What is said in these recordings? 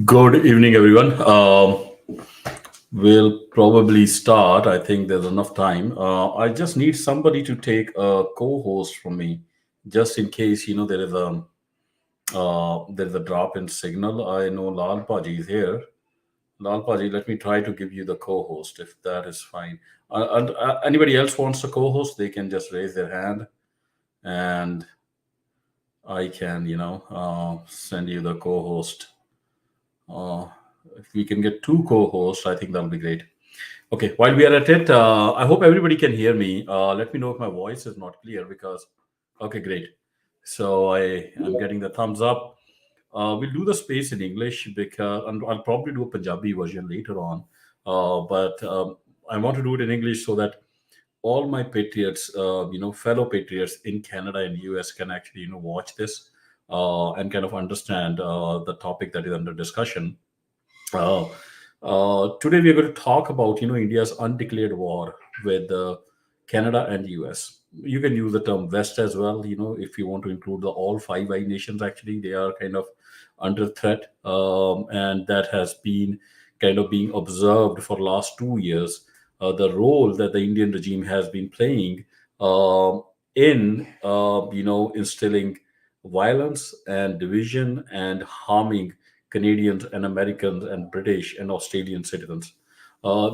Good evening, everyone. We'll probably start. I think there's enough time. I just need somebody to take a co-host from me, just in case there is a drop in signal. I know Lal Paji is here. Lal Paji, let me try to give you the co-host if that is fine. And anybody else wants to co-host, they can just raise their hand, and I can send you the co-host. Uh, if we can get two co-hosts, I think that'll be great. Okay, while we are at it, I hope everybody can hear me. Let me know if my voice is not clear because, okay, great. So I'm getting the thumbs up. We'll do the space in English because, and I'll probably do a Punjabi version later on. But I want to do it in English so that all my patriots, fellow patriots in Canada and US can actually, watch this and kind of understand the topic that is under discussion. uh, Today we are going to talk about India's undeclared war with Canada and US. You can use the term West as well. If you want to include the all Five Eye nations, actually they are kind of under threat, and that has been kind of being observed for last 2 years. The role that the Indian regime has been playing in instilling violence and division and harming Canadians and Americans and British and Australian citizens.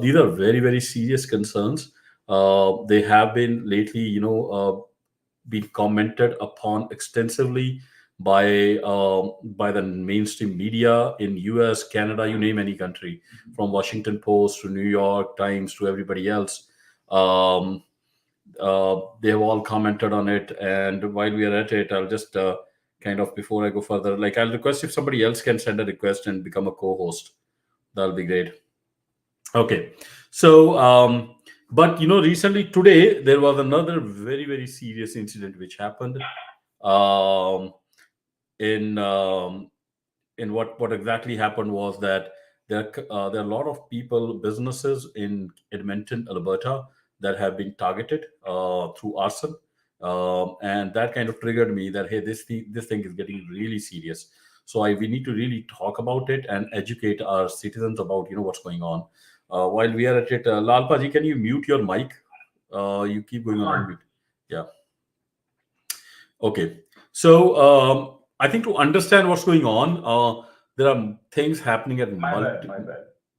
These are very, very serious concerns. They have been lately, been commented upon extensively by the mainstream media in U.S., Canada, you name any country, from Washington Post to New York Times to everybody else. Um, they have all commented on it. And while we are at it, I'll just kind of, before I go further, like, I'll request if somebody else can send a request and become a co-host. That'll be great. Okay. So, but recently today there was another very, very serious incident which happened. Um, in in what exactly happened was that there are a lot of people, businesses in Edmonton, Alberta, that have been targeted through arson, and that kind of triggered me that, hey, this thing is getting really serious. So we need to really talk about it and educate our citizens about what's going on. While we are at it, Lal Paji, can you mute your mic? You keep going on unmute. Yeah. Okay. So I think to understand what's going on, there are things happening at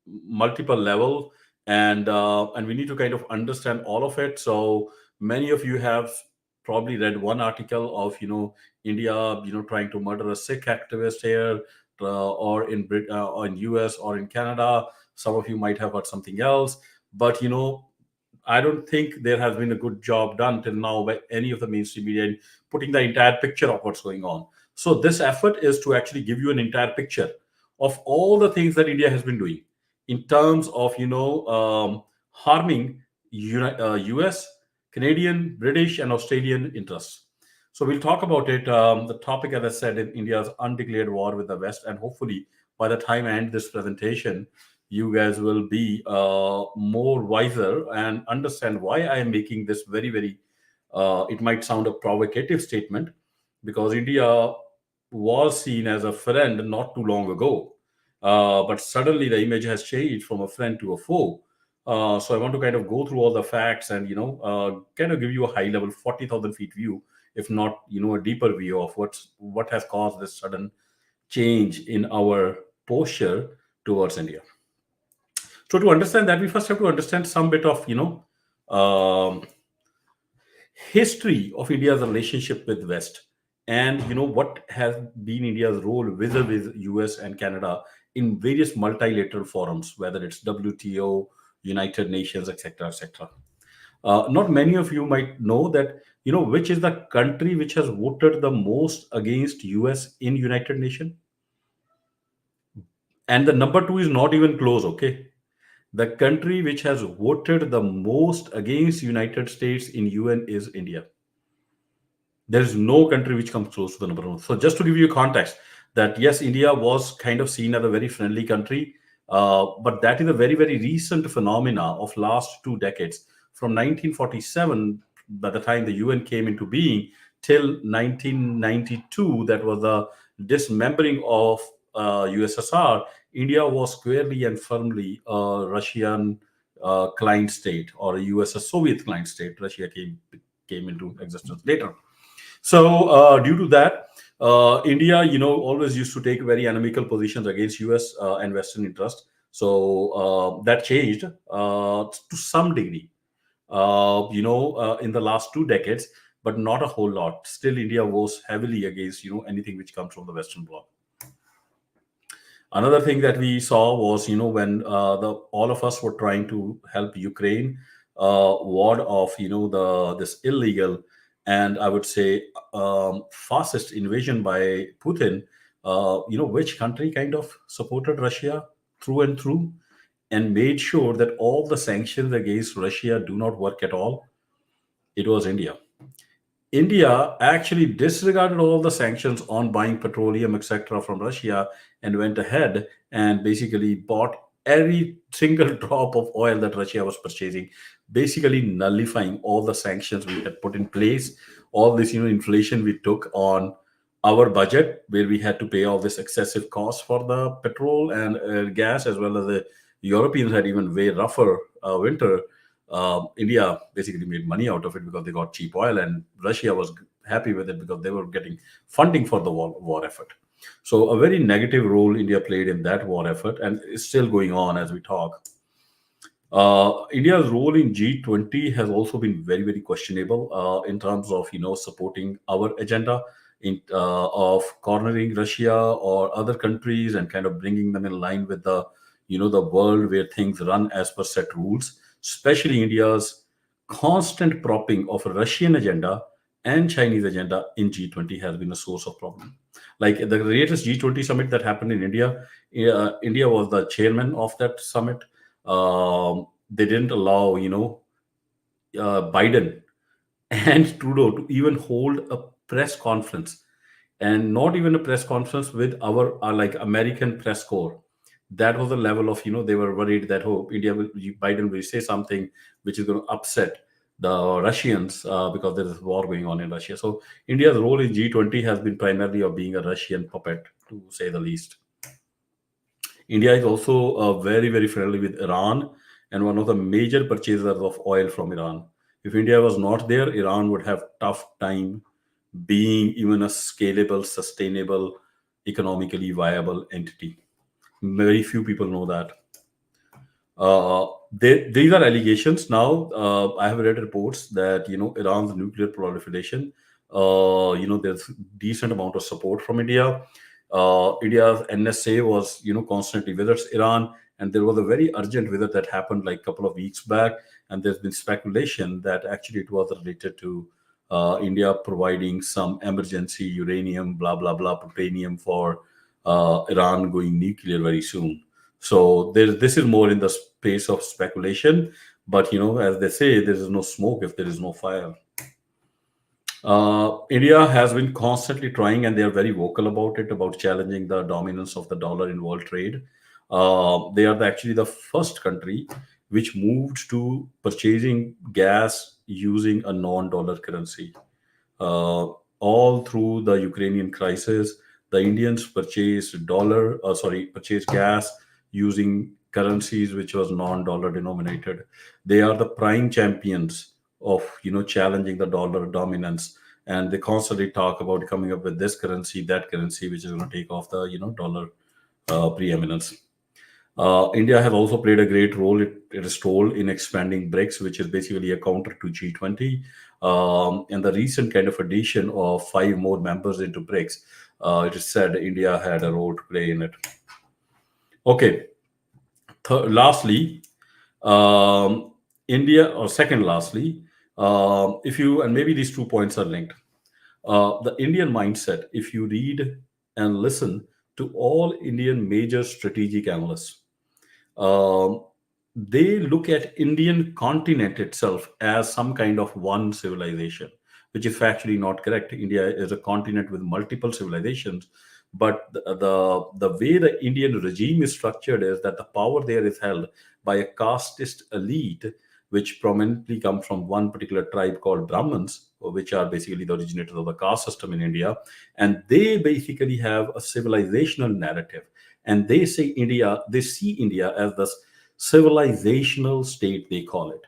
multiple level, and we need to kind of understand all of it. So many of you have probably read one article of India trying to murder a Sikh activist here, or in US or in Canada. Some of you might have heard something else, but I don't think there has been a good job done till now by any of the mainstream media in putting the entire picture of what's going on. So this effort is to actually give you an entire picture of all the things that India has been doing in terms of harming US, Canadian, British, and Australian interests. So we'll talk about it. The topic, as I said, in India's undeclared war with the West, and hopefully by the time I end this presentation, you guys will be more wiser and understand why I am making this very, very. It might sound a provocative statement because India was seen as a friend not too long ago, but suddenly the image has changed from a friend to a foe. So I want to kind of go through all the facts and kind of give you a high level 40,000 feet view, if not a deeper view of what has caused this sudden change in our posture towards India. So to understand that, we first have to understand some bit of um, history of India's relationship with West, and what has been India's role with US and Canada in various multilateral forums, whether it's WTO, United Nations, etc., etc. Not many of you might know that which is the country which has voted the most against US in United Nations, and the number two is not even close. Okay, the country which has voted the most against United States in UN is India. There is no country which comes close to the number one. So just to give you context, that yes, India was kind of seen as a very friendly country, but that is a very very recent phenomena of last 2 decades. From 1947, by the time the UN came into being, till 1992, that was the dismembering of USSR. India was squarely and firmly a Russian client state, or a USS Soviet client state. Russia came into existence later. So, due to that, India, always used to take very inimical positions against US and Western interest. So that changed to some degree, in the last 2 decades, but not a whole lot. Still, India was heavily against, anything which comes from the Western bloc. Another thing that we saw was, when the all of us were trying to help Ukraine ward off, the this illegal and I would say fascist invasion by Putin. Which country kind of supported Russia through and through and made sure that all the sanctions against Russia do not work at all? It was India. India actually disregarded all the sanctions on buying petroleum, etc., from Russia and went ahead and basically bought every single drop of oil that Russia was purchasing, basically nullifying all the sanctions we had put in place, all this inflation we took on our budget, where we had to pay all this excessive cost for the petrol and gas, as well as the Europeans had even way rougher winter. India basically made money out of it because they got cheap oil, and Russia was happy with it because they were getting funding for the war effort. So, a very negative role India played in that war effort, and it's still going on as we talk. India's role in G20 has also been very, very questionable in terms of supporting our agenda in of cornering Russia or other countries and kind of bringing them in line with the world where things run as per set rules. Especially India's constant propping of Russian agenda and Chinese agenda in G20 has been a source of problem. Like the latest G20 summit that happened in India, India was the chairman of that summit. They didn't allow Biden and Trudeau to even hold a press conference, and not even a press conference with our like American press corps. That was the level of they were worried that Biden will say something which is going to upset the Russians because there is war going on in Russia. So India's role in G20 has been primarily of being a Russian puppet, to say the least. India is also very, very friendly with Iran and one of the major purchasers of oil from Iran. If India was not there, Iran would have tough time being even a scalable, sustainable, economically viable entity. Very few people know that. These are allegations. Now, I have read reports that Iran's nuclear proliferation. There's decent amount of support from India. India's NSA was constantly visits Iran, and there was a very urgent visit that happened like a couple of weeks back, and there's been speculation that actually it was related to India providing some emergency uranium, blah blah blah, plutonium for Iran going nuclear very soon. So this is more in the space of speculation, but as they say, there is no smoke if there is no fire. India has been constantly trying, and they are very vocal about it, about challenging the dominance of the dollar in world trade. They are actually the first country which moved to purchasing gas using a non-dollar currency. Uh, all through the Ukrainian crisis, the Indians purchased gas using currencies which was non-dollar denominated. They are the prime champions of challenging the dollar dominance, and they constantly talk about coming up with this currency, that currency, which is going to take off the dollar preeminence. India has also played a great role, it is told, in expanding BRICS, which is basically a counter to G20. And the recent kind of addition of five more members into BRICS, it is said India had a role to play in it. Okay, lastly, um, India, or second lastly, if you, and maybe these 2 points are linked, the Indian mindset, if you read and listen to all Indian major strategic analysts, um, they look at Indian continent itself as some kind of one civilization, which is factually not correct. India is a continent with multiple civilizations, but the way the Indian regime is structured is that the power there is held by a casteist elite, which prominently come from one particular tribe called Brahmins, which are basically the originators of the caste system in India, and they basically have a civilizational narrative, and they see India as the civilizational state, they call it,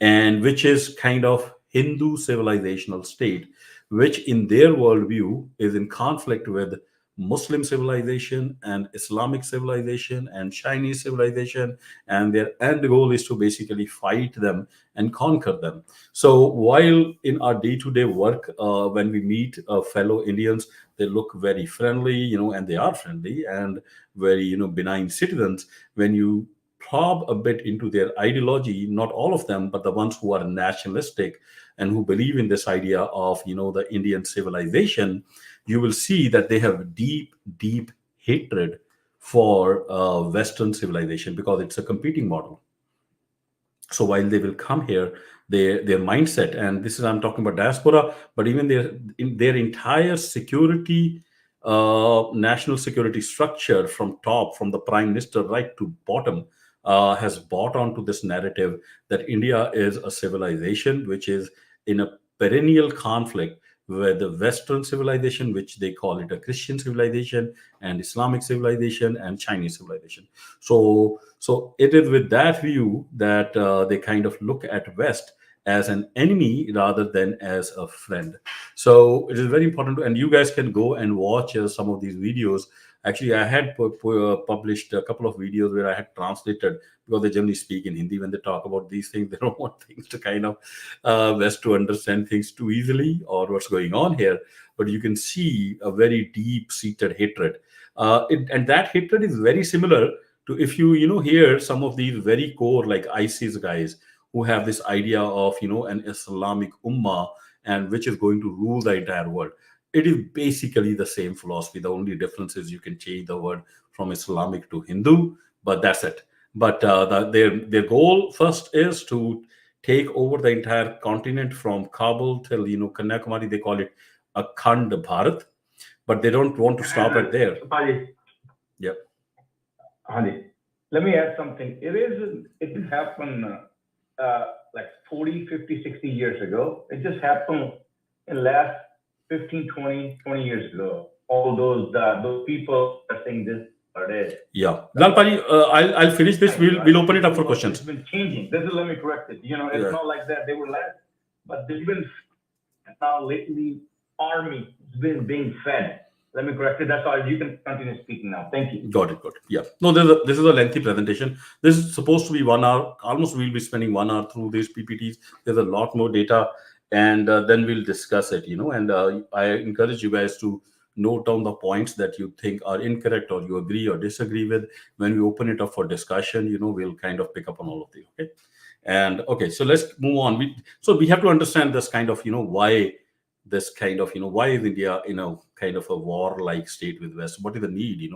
and which is kind of Hindu civilizational state, which in their worldview is in conflict with Muslim civilization and Islamic civilization and Chinese civilization, and their end goal is to basically fight them and conquer them. So while in our day-to-day work, when we meet fellow Indians, they look very friendly, and they are friendly and very benign citizens. When you probe a bit into their ideology, not all of them, but the ones who are nationalistic and who believe in this idea of the Indian civilization, you will see that they have deep, deep hatred for Western civilization because it's a competing model. So while they will come here, their mindset, and this is, I'm talking about diaspora, but even their entire security, national security structure, from top, from the prime minister right to bottom, has bought onto this narrative that India is a civilization which is in a perennial conflict with the Western civilization, which they call it a Christian civilization, and Islamic civilization, and Chinese civilization. So it is with that view that they kind of look at West as an enemy rather than as a friend. So it is very important, and you guys can go and watch some of these videos. Actually, I had published a couple of videos where I had translated, because they generally speak in Hindi when they talk about these things. They don't want things to kind of West to understand things too easily or what's going on here. But you can see a very deep-seated hatred, and that hatred is very similar to, if you hear some of these very core like ISIS guys who have this idea of an Islamic ummah, and which is going to rule the entire world. It is basically the same philosophy. The only difference is you can change the word from Islamic to Hindu, but that's it. But their goal first is to take over the entire continent from Kabul till Kanyakumari. They call it Akhand Bharat, but they don't want to stop at there. Yeah. Hani, let me add something. It didn't happen like 40, 50, 60 years ago. It just happened in last 15, 20 years ago. All those people are saying this are dead. Yeah. Lalpani, I'll finish this. We'll open it up for questions. It's been changing. Let me correct it. It's not like that. They were last, but they've been now lately army has been being fed. Let me correct it. That's all. You can continue speaking now. Thank you. Got it. Yeah. No, this is a lengthy presentation. This is supposed to be 1 hour. Almost we'll be spending 1 hour through these PPTs. There's a lot more data, and then we'll discuss it. And I encourage you guys to note down the points that you think are incorrect or you agree or disagree with. When we open it up for discussion, we'll kind of pick up on all of these. Okay. And okay, so let's move on. So we have to understand this kind of why this kind of why is India kind of a war-like state with West? What is the need?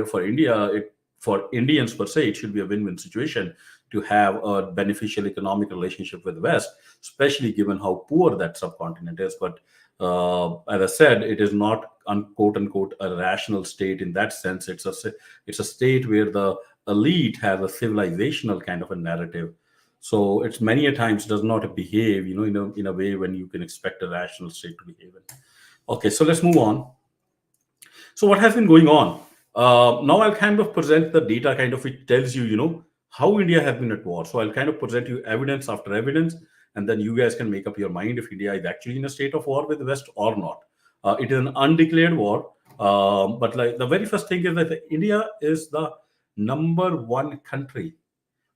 For India, for Indians per se, it should be a win-win situation to have a beneficial economic relationship with the West, especially given how poor that subcontinent is. But as I said, it is not quote unquote a rational state in that sense. It's a state where the elite has a civilizational kind of a narrative. So it's many a times does not behave, in a way when you can expect a rational state to behave in. Okay, so let's move on. So what has been going on? Now I'll kind of present the data kind of which tells you, how India has been at war. So I'll kind of present you evidence after evidence, and then you guys can make up your mind if India is actually in a state of war with the West or not. It is an undeclared war, but like the very first thing is that India is the number one country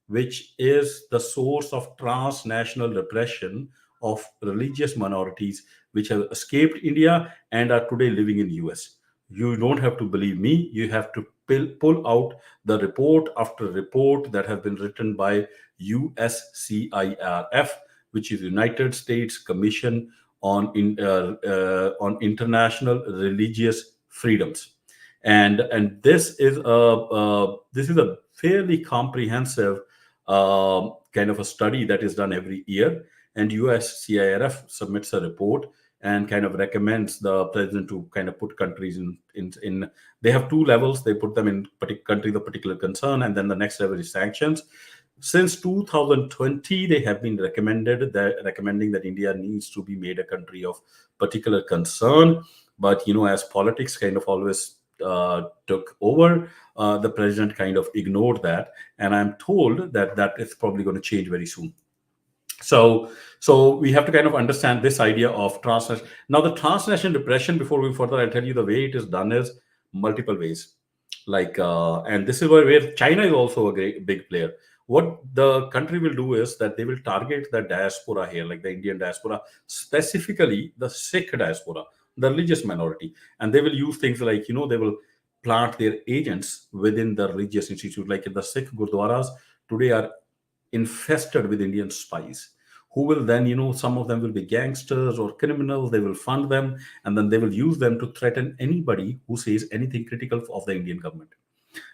which is the source of transnational repression of religious minorities which have escaped India and are today living in US. You don't have to believe me. You have to pull out the report after report that have been written by USCIRF, which is United States Commission on International Religious Freedoms, and this is a fairly comprehensive kind of a study that is done every year, and USCIRF submits a report and kind of recommends the president to kind of put countries in they have two levels. They put them in countries of particular concern, and then the next level is sanctions. Since 2020, they have been recommending that India needs to be made a country of particular concern. But as politics kind of always took over, the president kind of ignored that, and I'm told that that is probably going to change very soon. So we have to kind of understand this idea of transnational. Now, the transnational repression, before we further, I'll tell you the way it is done is multiple ways. Like, and this is where China is also a great big player. What the country will do is that they will target the diaspora here, like the Indian diaspora, specifically the Sikh diaspora, the religious minority, and they will use things like they will plant their agents within the religious institute, like in the Sikh gurdwaras today are infested with Indian spies who will then, some of them will be gangsters or criminals. They will fund them and then they will use them to threaten anybody who says anything critical of the Indian government.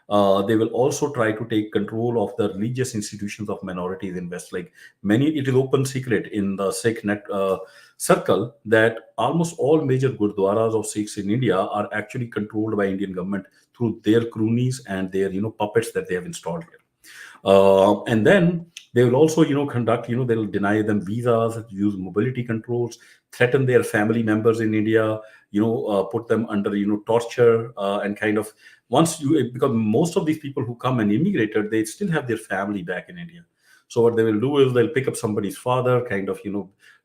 They will also try to take control of the religious institutions of minorities in West. Like it is open secret in the Sikh circle that almost all major gurdwaras of Sikhs in India are actually controlled by Indian government through their cronies and their puppets that they have installed here. And then they will also, conduct, they'll deny them visas, use mobility controls, threaten their family members in India, put them under, torture, and kind of because most of these people who come and immigrated, they still have their family back in India. So what they will do is they'll pick up somebody's father, kind of,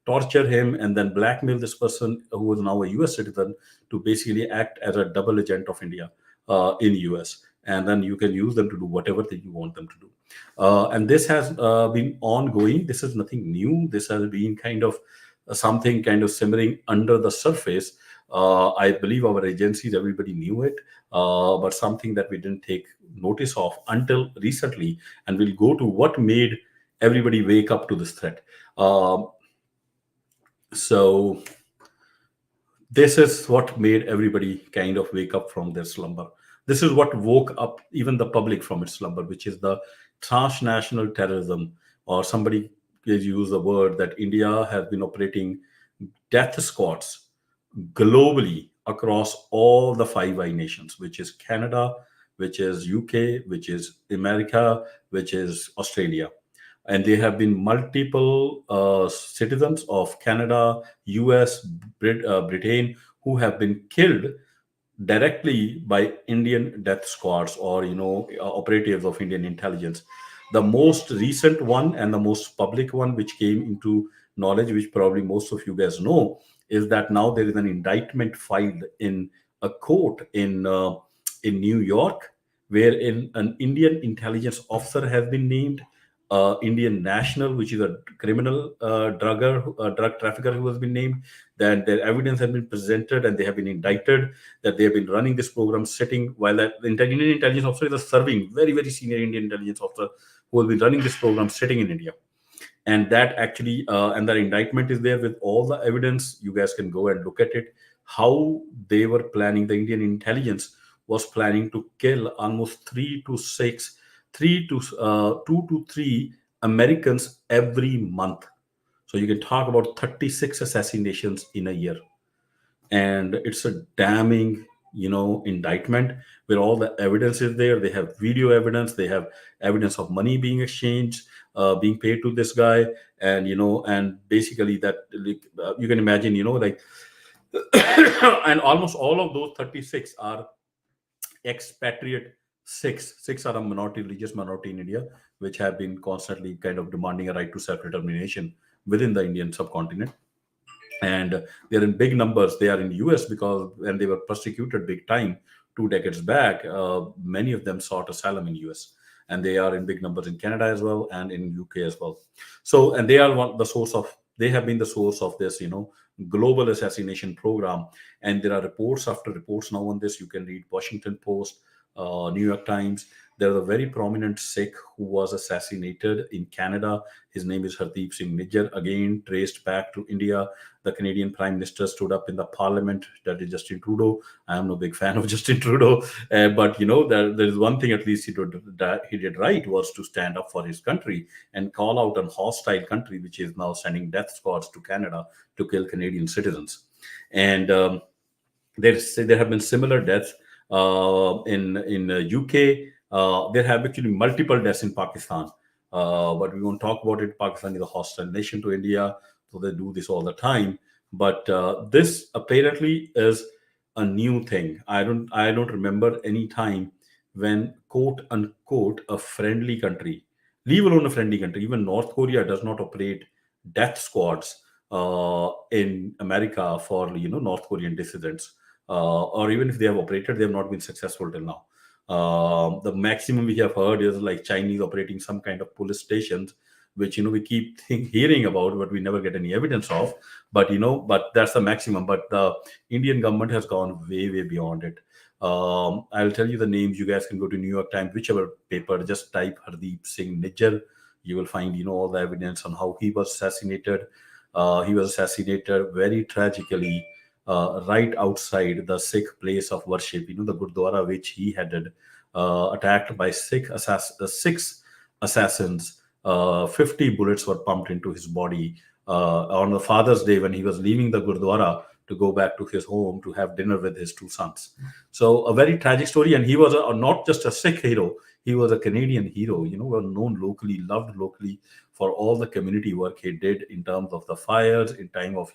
torture him, and then blackmail this person who is now a US citizen to basically act as a double agent of India in US. And then you can use them to do whatever that you want them to do. And this has been ongoing. This is nothing new. This has been kind of something kind of simmering under the surface. I believe our agencies, everybody knew it, but something that we didn't take notice of until recently. And we'll go to what made everybody wake up to this threat. So this is what made everybody kind of wake up from their slumber. This is what woke up even the public from its slumber, which is the transnational terrorism, or somebody has used the word that India has been operating death squads globally across all the Five Eye nations, which is Canada, which is UK, which is America, which is Australia. And there have been multiple citizens of Canada, US, Britain, who have been killed directly by Indian death squads or operatives of Indian intelligence. The most recent one and the most public one, which came into knowledge, which probably most of you guys know, is that now there is an indictment filed in a court in New York, wherein an Indian intelligence officer has been named, Indian national, which is a criminal drug trafficker who has been named. Then their evidence has been presented and they have been indicted that they have been running this program sitting while the Indian intelligence officer is a serving, very, very senior Indian intelligence officer who has been running this program sitting in India. And that actually, and the indictment is there with all the evidence. You guys can go and look at it, how they were planning. The Indian intelligence was planning to kill almost 2 to 3 Americans every month. So you can talk about 36 assassinations in a year, and it's a damning, indictment where all the evidence is there. They have video evidence, they have evidence of money being exchanged, being paid to this guy, and and basically that, like, you can imagine, like, and almost all of those 36 are expatriate Sikhs. Sikhs are a minority, religious minority in India, which have been constantly kind of demanding a right to self-determination within the Indian subcontinent. And they're in big numbers. They are in US because when they were persecuted big time 2 decades back, many of them sought asylum in US, and they are in big numbers in Canada as well and in UK as well. So, and they are they have been the source of this, global assassination program. And there are reports after reports now on this. You can read Washington Post, New York Times. There's a very prominent Sikh who was assassinated in Canada. His name is Hardeep Singh Nijjar, again traced back to India. The Canadian Prime Minister stood up in the Parliament, that is Justin Trudeau. I am no big fan of Justin Trudeau, but there is one thing at least he did right, was to stand up for his country and call out a hostile country which is now sending death squads to Canada to kill Canadian citizens. And there have been similar deaths in UK. There have actually multiple deaths in Pakistan, but we won't talk about it. Pakistan is a hostile nation to India, so they do this all the time. But this apparently is a new thing. I don't remember any time when, quote unquote, a friendly country, leave alone a friendly country, even North Korea does not operate death squads in America for North Korean dissidents, or even if they have operated, they have not been successful till now. The maximum we have heard is like Chinese operating some kind of police stations, which we keep hearing about, but we never get any evidence of. But but that's the maximum. But the Indian government has gone way, way beyond it. I'll tell you the names. You guys can go to New York Times, whichever paper. Just type Hardeep Singh Nijjar. You will find all the evidence on how he was assassinated. He was assassinated very tragically, right outside the Sikh place of worship, the Gurdwara which he headed, attacked by six assassins. 50 bullets were pumped into his body on the Father's Day when he was leaving the Gurdwara to go back to his home to have dinner with his 2 sons. So a very tragic story, and he was not just a Sikh hero; he was a Canadian hero. Well known locally, loved locally for all the community work he did in terms of the fires, in time of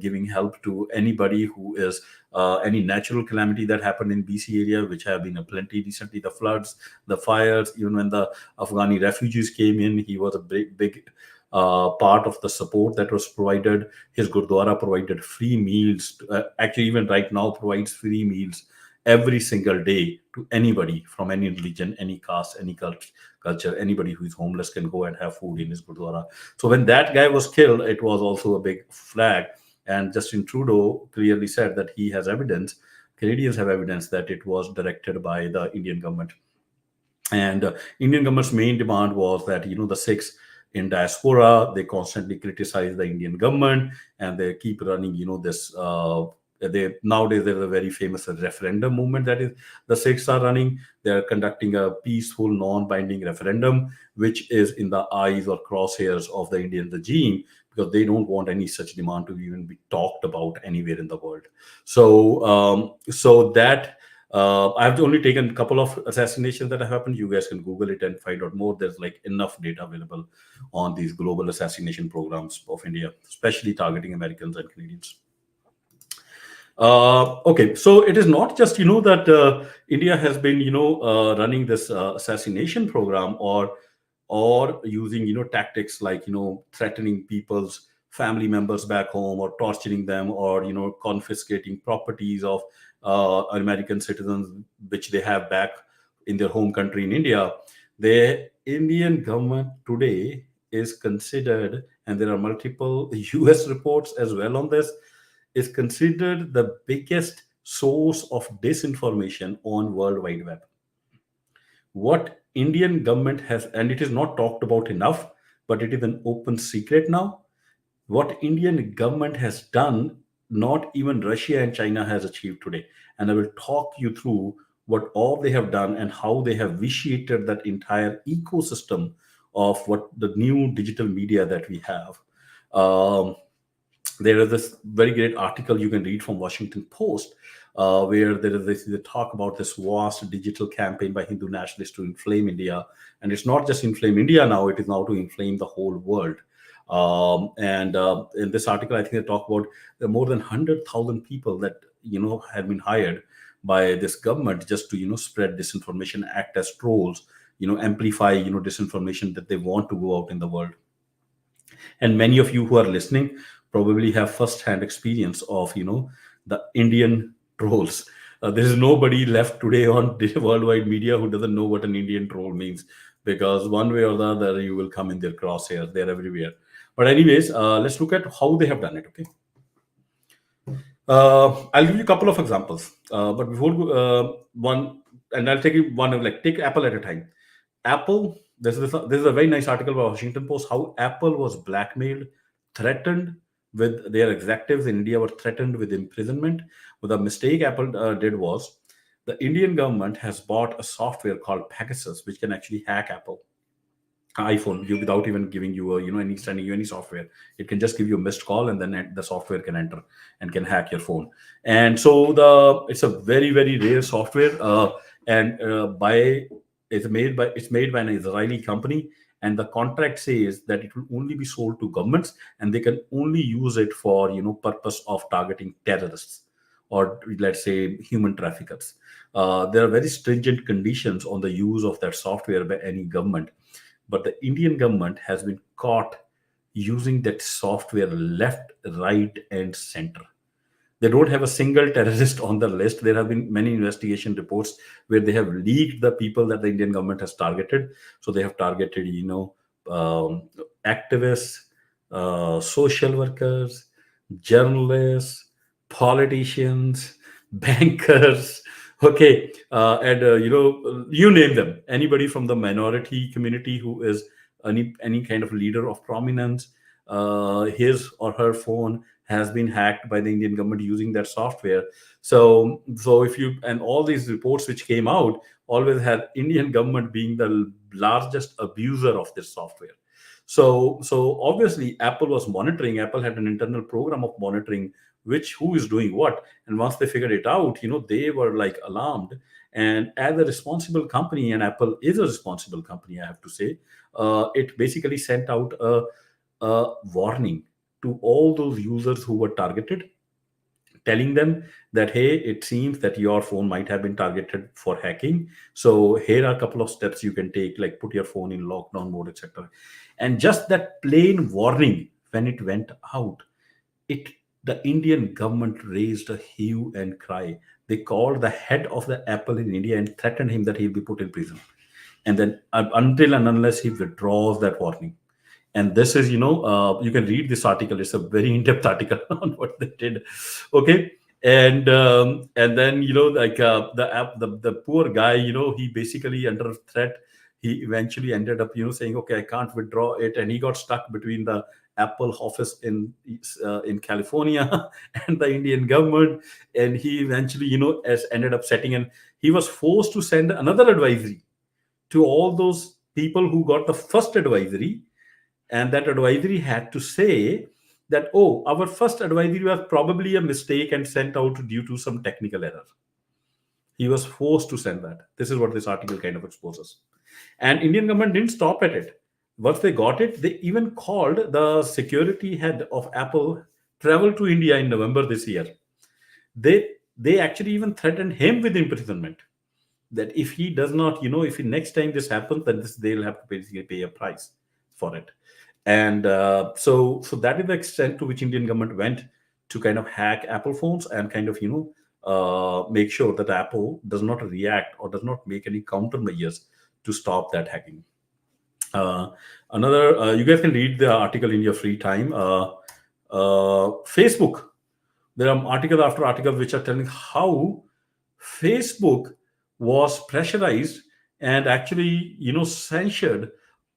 giving help to anybody who is any natural calamity that happened in BC area, which have been a plenty recently. The floods, the fires, even when the Afghani refugees came in, he was a big part of the support that was provided. His Gurdwara provided free meals. Actually, even right now, provides free meals every single day to anybody from any religion, any caste, any culture. Anybody who is homeless can go and have food in his Gurdwara. So when that guy was killed, it was also a big flag. And Justin Trudeau clearly said that he has evidence, Canadians have evidence, that it was directed by the Indian government. And Indian government's main demand was that the Sikhs in diaspora, they constantly criticize the Indian government, and they keep running this. They Nowadays there's a very famous referendum movement that is the Sikhs are running. They are conducting a peaceful, non-binding referendum, which is in the eyes or crosshairs of the Indian regime, because they don't want any such demand to even be talked about anywhere in the world. So that I've only taken a couple of assassinations that have happened. You guys can Google it and find out more. There's like enough data available on these global assassination programs of India, especially targeting Americans and Canadians. Okay, so it is not just that India has been running this assassination program, or using tactics like threatening people's family members back home, or torturing them, or confiscating properties of American citizens which they have back in their home country in India. The Indian government today is considered, and there are multiple US reports as well on this, is considered the biggest source of disinformation on World Wide Web. What Indian government has, and it is not talked about enough, but it is an open secret now. What Indian government has done not even Russia and China has achieved today. And I will talk you through what all they have done and how they have vitiated that entire ecosystem of what the new digital media that we have. Um, there is this very great article you can read from Washington Post, where there is this, they talk about this vast digital campaign by Hindu nationalists to inflame India, and it's not just inflame India now; it is now to inflame the whole world. And in this article, I think they talk about there are more than 100,000 people that have been hired by this government just to spread disinformation, act as trolls, amplify disinformation that they want to go out in the world. And many of you who are listening probably have first-hand experience of the Indian trolls. There is nobody left today on the worldwide media who doesn't know what an Indian troll means, because one way or the other you will come in their crosshairs. They're everywhere. But anyways, let's look at how they have done it. Okay. I'll give you a couple of examples. But before one, and I'll take you one of, like, take Apple at a time. Apple, this is a very nice article by Washington Post, how Apple was blackmailed, threatened with their executives in India were threatened with imprisonment. But the mistake Apple did was the Indian government has bought a software called Pegasus, which can actually hack Apple iPhone you without even giving you any sending you any software. It can just give you a missed call, and then the software can enter and can hack your phone. And so it's a very very rare software, and by it's made by an Israeli company, and the contract says that it will only be sold to governments, and they can only use it for purpose of targeting terrorists, or let's say human traffickers. There are very stringent conditions on the use of that software by any government, but the Indian government has been caught using that software left, right, and center. They don't have a single terrorist on the list. There have been many investigation reports where they have leaked the people that the Indian government has targeted. So they have targeted, activists, social workers, journalists, politicians, bankers. Okay, and you name them. Anybody from the minority community who is any kind of leader of prominence, his or her phone has been hacked by the Indian government using that software. So if you, and all these reports which came out always had Indian government being the largest abuser of this software. So obviously Apple was monitoring. Apple had an internal program of monitoring which who is doing what. And once they figured it out, they were like alarmed. And as a responsible company, and Apple is a responsible company, I have to say, it basically sent out a warning to all those users who were targeted, telling them that, hey, it seems that your phone might have been targeted for hacking. So here are a couple of steps you can take, like put your phone in lockdown mode, etc. And just that plain warning, when it went out, it the Indian government raised a hue and cry. They called the head of the Apple in India and threatened him that he'll be put in prison. And then until and unless he withdraws that warning. And this is, you can read this article. It's a very in-depth article on what they did. Okay. And then, like the poor guy, he basically under threat, he eventually ended up, saying, okay, I can't withdraw it. And he got stuck between the Apple office in California and the Indian government. And he eventually, as ended up setting, and he was forced to send another advisory to all those people who got the first advisory. And that advisory had to say that, oh, our first advisory was probably a mistake and sent out due to some technical error. He was forced to send that. This is what this article kind of exposes. And Indian government didn't stop at it. Once they got it, they even called the security head of Apple, traveled to India in November this year. They actually even threatened him with imprisonment, that if he does not, if next time this happens, then they'll have to basically pay a price for it. And so that is the extent to which Indian government went to kind of hack Apple phones and kind of make sure that Apple does not react or does not make any countermeasures to stop that hacking. Another, you guys can read the article in your free time. Facebook, there are article after article which are telling how Facebook was pressurized and actually, censored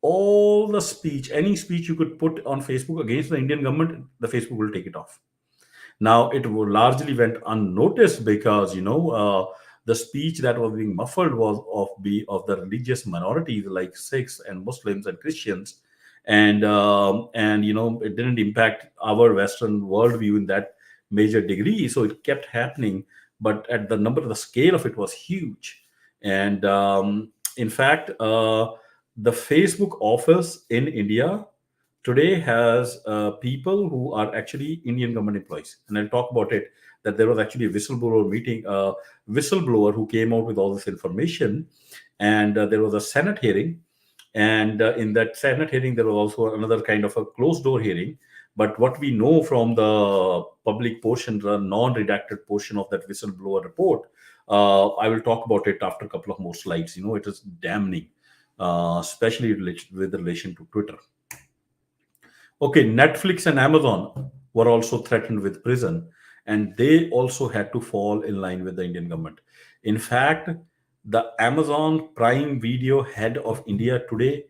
all the speech, any speech you could put on Facebook against the Indian government, the Facebook will take it off. Now it largely went unnoticed because the speech that was being muffled was of the religious minorities like Sikhs and Muslims and Christians, and it didn't impact our Western worldview in that major degree. So it kept happening, but at the scale of it was huge. And in fact, the Facebook office in India today has people who are actually Indian government employees, and I'll talk about it. That there was actually a whistleblower who came out with all this information, and there was a Senate hearing, and in that Senate hearing there was also another kind of a closed door hearing. But what we know from the public portion, the non-redacted portion of that whistleblower report, I will talk about it after a couple of more slides. It is damning, especially with relation to Twitter. Okay, Netflix and Amazon were also threatened with prison, and they also had to fall in line with the Indian government. In fact, the Amazon Prime Video head of India today,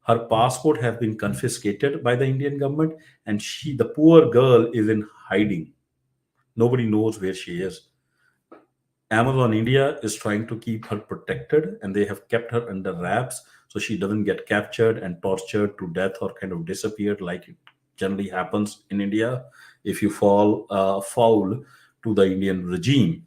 her passport has been confiscated by the Indian government, and the poor girl, is in hiding. Nobody knows where she is. Amazon India is trying to keep her protected, and they have kept her under wraps so she doesn't get captured and tortured to death or kind of disappeared like it generally happens in India if you fall foul to the Indian regime.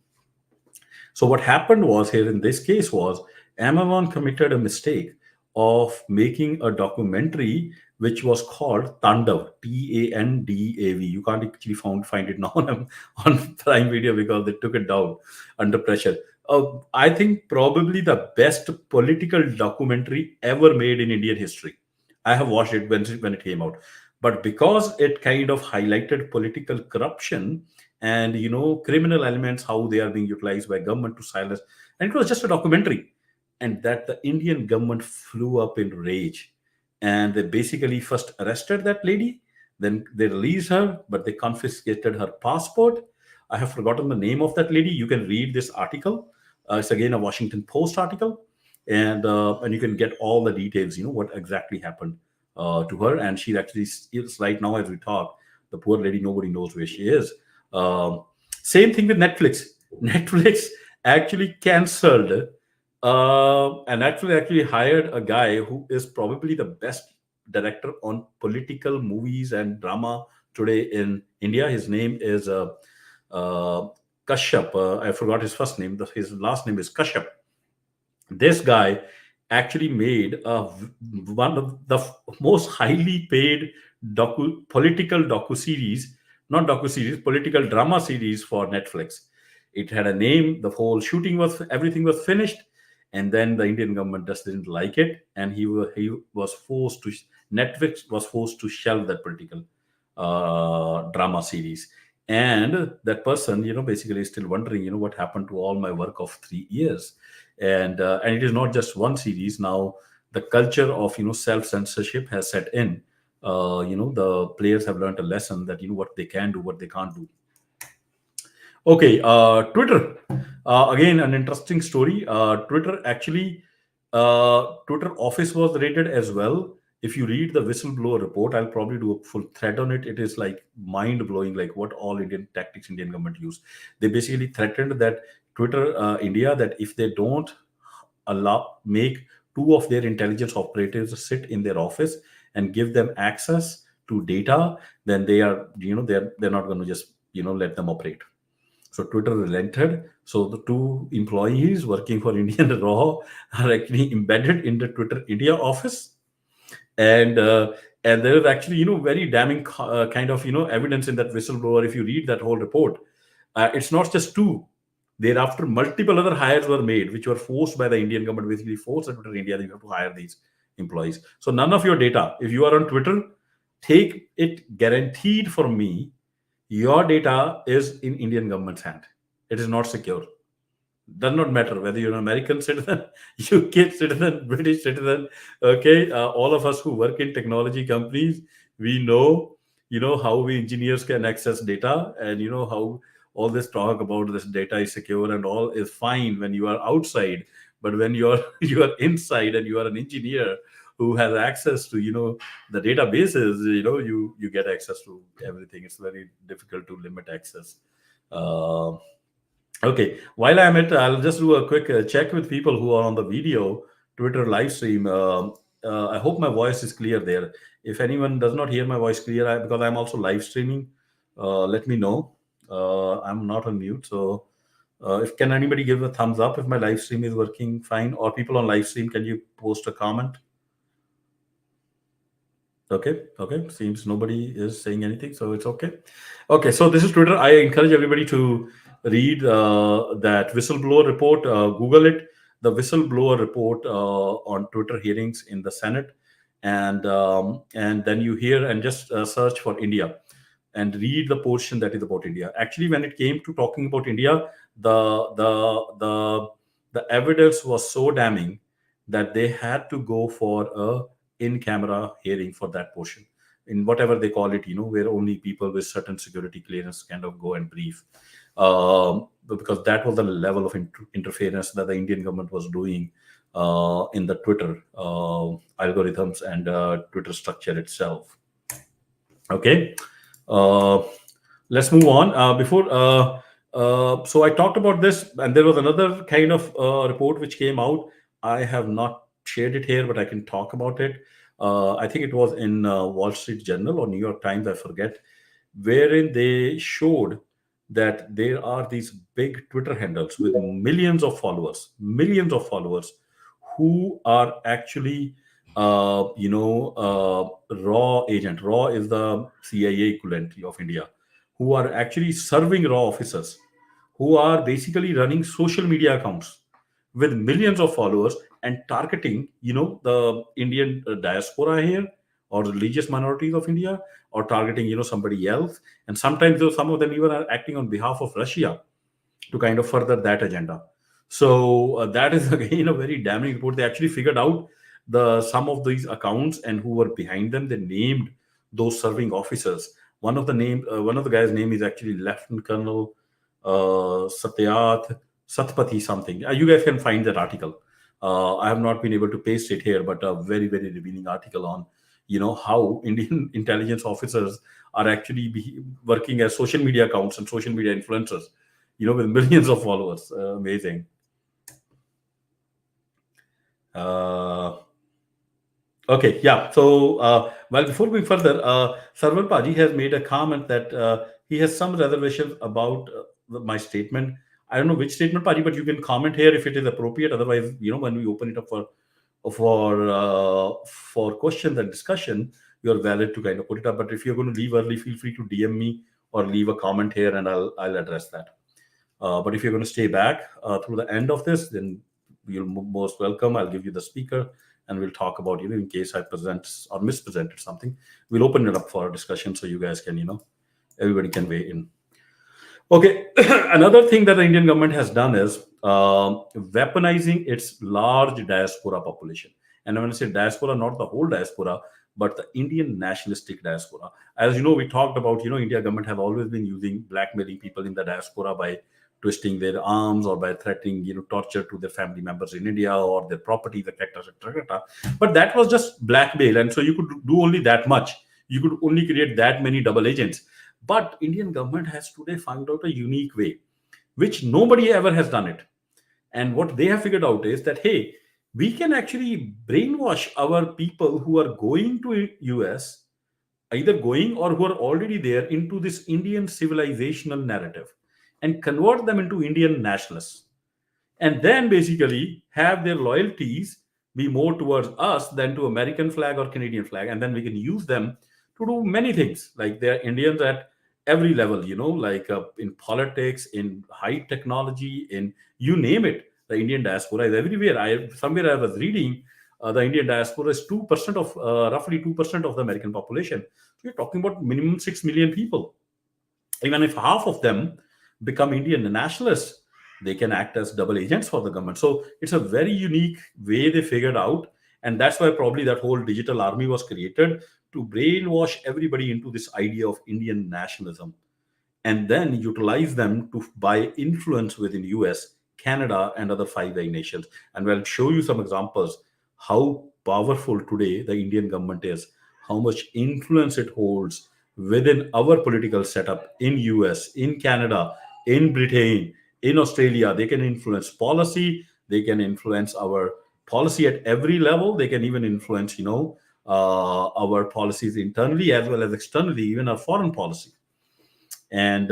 So what happened was here in this case was Amazon committed a mistake of making a documentary which was called Tandav, Tandav. You can't actually find it now on Prime Video because they took it down under pressure. I think probably the best political documentary ever made in Indian history. I have watched it when it came out, but because it kind of highlighted political corruption and criminal elements, how they are being utilized by government to silence, and it was just a documentary, and that the Indian government flew up in rage, and they basically first arrested that lady, then they released her, but they confiscated her passport. I have forgotten the name of that lady. You can read this article. It's again a Washington Post article, and you can get all the details. What exactly happened to her, and she actually is right now as we talk. The poor lady, nobody knows where she is. Um, Same thing with Netflix. Netflix actually cancelled, and actually hired a guy who is probably the best director on political movies and drama today in India. His name is uh, Kashyap. I forgot his first name. His last name is Kashyap. This guy actually made one of the most highly paid political docu series, not docu series, political drama series for Netflix. It had a name. The whole shooting was everything was finished, and then the Indian government just didn't like it, and he was forced to Netflix was forced to shelve that political drama series. And that person, basically is still wondering, what happened to all my work of 3 years. And it is not just one series now. The culture of self censorship has set in. The players have learned a lesson that what they can do, what they can't do. Okay, Twitter. Again, an interesting story. Twitter office was raided as well. If you read the whistleblower report, I'll probably do a full thread on it. It is like mind blowing, like what all Indian tactics Indian government use. They basically threatened that Twitter India, that if they don't make two of their intelligence operators sit in their office and give them access to data, then they're not going to just let them operate. So Twitter relented. So the two employees working for Indian Raw are actually embedded in the Twitter India office, and there is actually very damning kind of evidence in that whistleblower. If you read that whole report, it's not just two. Thereafter, multiple other hires were made, which were forced by the Indian government, basically forced Twitter India that you have to hire these employees. So none of your data, if you are on Twitter, take it guaranteed for me, your data is in Indian government's hand. It is not secure. Does not matter whether you're an American citizen, UK citizen, British citizen. Okay, all of us who work in technology companies, we know, how we engineers can access data, and how all this talk about this data is secure and all is fine when you are outside, but when you're you are inside and you are an engineer, who has access to, the databases, you get access to everything. It's very difficult to limit access. Uh, Okay, while I'm at, I'll just do a quick check with people who are on the video Twitter live stream. I hope my voice is clear there. If anyone does not hear my voice clear, because I'm also live streaming, let me know. I'm not on mute, so if can anybody give a thumbs up if my live stream is working fine, or people on live stream, can you post a comment? Okay, okay. Seems nobody is saying anything, so it's okay. Okay, so this is Twitter. I encourage everybody to read that whistleblower report. Google it, the whistleblower report on Twitter hearings in the Senate, and then you hear and just search for India and read the portion that is about India. Actually, when it came to talking about India, the evidence was so damning that they had to go for a in-camera hearing for that portion, in whatever they call it, where only people with certain security clearance kind of go and brief, because that was the level of interference that the Indian government was doing in the Twitter algorithms and Twitter structure itself. Okay. Uh, let's move on. So I talked about this, and there was another kind of report which came out. I have not shared it here, but I can talk about it. I think it was in Wall Street Journal or New York Times, I forget, wherein they showed that there are these big Twitter handles with millions of followers, who are actually, raw agent. Raw is the CIA equivalent of India, who are actually serving raw officers, who are basically running social media accounts with millions of followers and targeting, the Indian diaspora here, or religious minorities of India, or targeting, somebody else. And sometimes, though, some of them even are acting on behalf of Russia to kind of further that agenda. So that is again a very damning report. They actually figured out the some of these accounts and who were behind them. They named those serving officers. One of the guys' name is actually Lieutenant Colonel Satyath Satpathy something. You guys can find that article. I have not been able to paste it here, but a very very revealing article on how Indian intelligence officers are actually working as social media accounts and social media influencers, with millions of followers. Amazing. Uh, okay, yeah. So, well, before moving further, Sarwar Paji has made a comment that he has some reservations about my statement. I don't know which statement, Paji, but you can comment here if it is appropriate. Otherwise, when we open it up for questions and discussion, you're valid to kind of put it up. But if you're going to leave early, feel free to DM me or leave a comment here, and I'll address that. But if you're going to stay back through the end of this, then you're most welcome. I'll give you the speaker, and we'll talk about, in case I present or mispresented something, we'll open it up for a discussion so you guys can, everybody can weigh in. Okay, another thing that the Indian government has done is weaponizing its large diaspora population. And when I say diaspora, not the whole diaspora, but the Indian nationalistic diaspora. As you know, we talked about, India government have always been using blackmailing people in the diaspora by twisting their arms or by threatening, torture to their family members in India or their property, etc., etc. But that was just blackmail, and so you could do only that much. You could only create that many double agents. But Indian government has today found out a unique way, which nobody ever has done it. And what they have figured out is that, hey, we can actually brainwash our people who are going to US, either going or who are already there, into this Indian civilizational narrative and convert them into Indian nationalists, and then basically have their loyalties be more towards us than to American flag or Canadian flag. And then we can use them to do many things. Like they're Indians at every level, like in politics, in high technology, in you name it. The Indian diaspora is everywhere. Somewhere I was reading the Indian diaspora is 2% of roughly 2% of the American population. So you're talking about minimum 6 million people. Even if half of them become Indian nationalists, they can act as double agents for the government. So it's a very unique way they figured out. And that's why probably that whole digital army was created, to brainwash everybody into this idea of Indian nationalism, and then utilize them to buy influence within US, Canada, and other Five Eye nations. And we'll show you some examples how powerful today the Indian government is, how much influence it holds within our political setup in US, in Canada, in Britain, in Australia. They can influence policy. They can influence our policy at every level. They can even influence, our policies internally as well as externally, even our foreign policy. And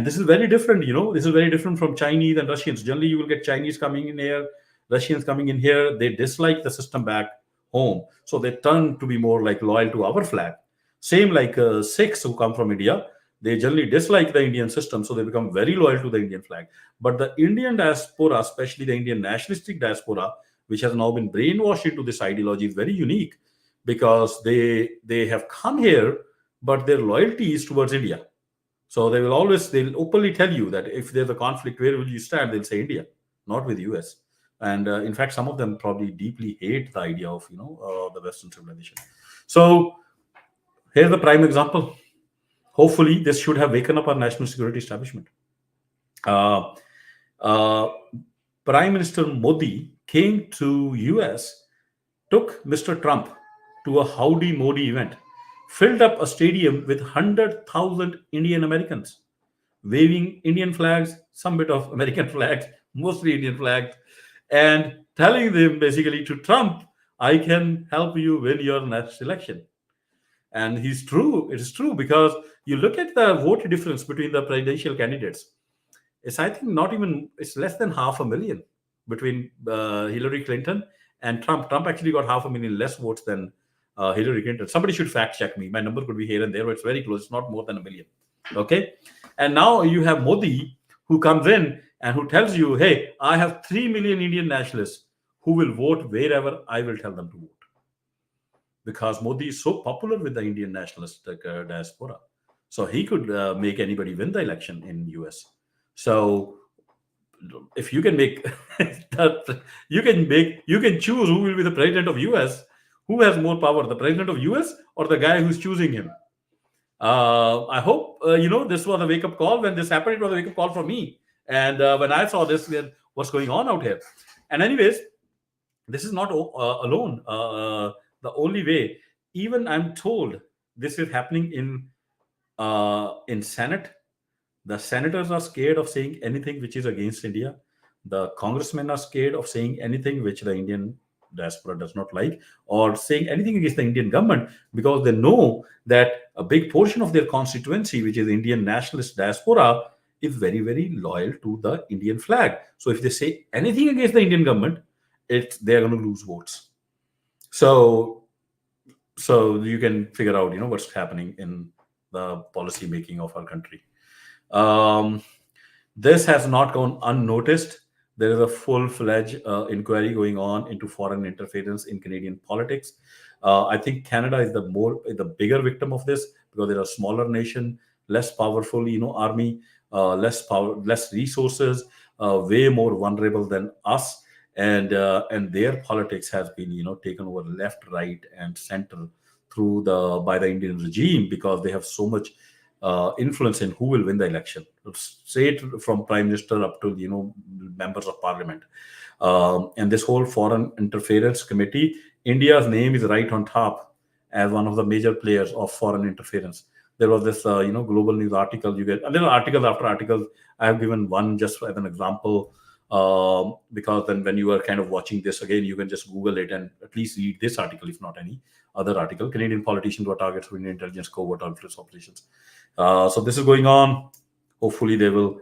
this is very different. This is very different from Chinese and Russians. Generally, you will get Chinese coming in here, Russians coming in here. They dislike the system back home, so they turn to be more like loyal to our flag. Same like Sikhs who come from India, they generally dislike the Indian system, so they become very loyal to the Indian flag. But the Indian diaspora, especially the Indian nationalistic diaspora, which has now been brainwashed into this ideology, is very unique, because they have come here, but their loyalty is towards India. So they'll openly tell you that if there's a conflict, where will you stand? They'll say India, not with US. And in fact, some of them probably deeply hate the idea of the Western civilization. So here's the prime example. Hopefully, this should have waken up our national security establishment. Uh, uh, Prime Minister Modi came to US, took Mr. Trump to a Howdy Modi event, filled up a stadium with 100,000 Indian Americans, waving Indian flags, some bit of American flags, mostly Indian flags, and telling them basically to Trump, I can help you win your next election. And he's true. It is true, because you look at the vote difference between the presidential candidates. It's, I think, not even, it's less than 500,000 between Hillary Clinton and Trump. Trump actually got 500,000 less votes than Hillary Clinton. Somebody should fact check me. My number could be here and there, but it's very close. It's not more than a million. Okay. And now you have Modi, who comes in and who tells you, hey, I have 3 million Indian nationalists who will vote wherever I will tell them to vote. Because Modi is so popular with the Indian nationalistic diaspora. So he could make anybody win the election in US. So if you can make that, you can choose who will be the president of US. Who has more power, the president of US or the guy who's choosing him? I hope this was a wake up call. When this happened, it was a wake up call for me. And when I saw this, what's going on out here? And anyways, this is not alone. The only way, even I'm told, this is happening in Senate. The senators are scared of saying anything which is against India. The congressmen are scared of saying anything which the Indian diaspora does not like, or saying anything against the Indian government, because they know that a big portion of their constituency, which is Indian nationalist diaspora, is very, very loyal to the Indian flag. So if they say anything against the Indian government, they're going to lose votes. So you can figure out, what's happening in the policy making of our country. This has not gone unnoticed. There is a full-fledged inquiry going on into foreign interference in Canadian politics. I think Canada is the bigger victim of this, because they're a smaller nation, less powerful, army, less power, less resources, way more vulnerable than us, and their politics has been, taken over left, right, and center by the Indian regime, because they have so much influence in who will win the election, straight from prime minister up to members of parliament. And this whole foreign interference committee, India's name is right on top as one of the major players of foreign interference. There was this global news article. You get, and there are articles after articles. I have given one just as an example, because then when you are kind of watching this again, you can just Google it and at least read this article, if not any other article. Canadian politicians were targets for Indian intelligence covert influence operations. So this is going on. Hopefully they will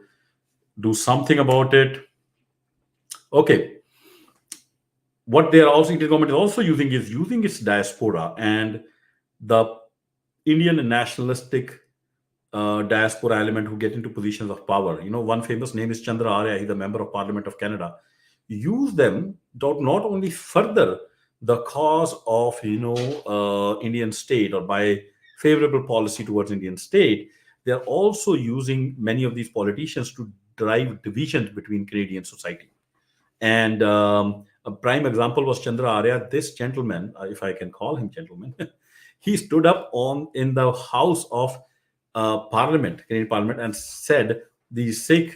do something about it. Okay. What they are also, Indian government is also using its diaspora and the Indian nationalistic diaspora element who get into positions of power. One famous name is Chandra Arya. He's a member of Parliament of Canada. Use them to not only further the cause of Indian state, or by favorable policy towards Indian state, they are also using many of these politicians to drive divisions between Canadian society. And a prime example was Chandra Arya. This gentleman, if I can call him gentleman, he stood up in the House of Parliament, Canadian Parliament, and said the Sikh,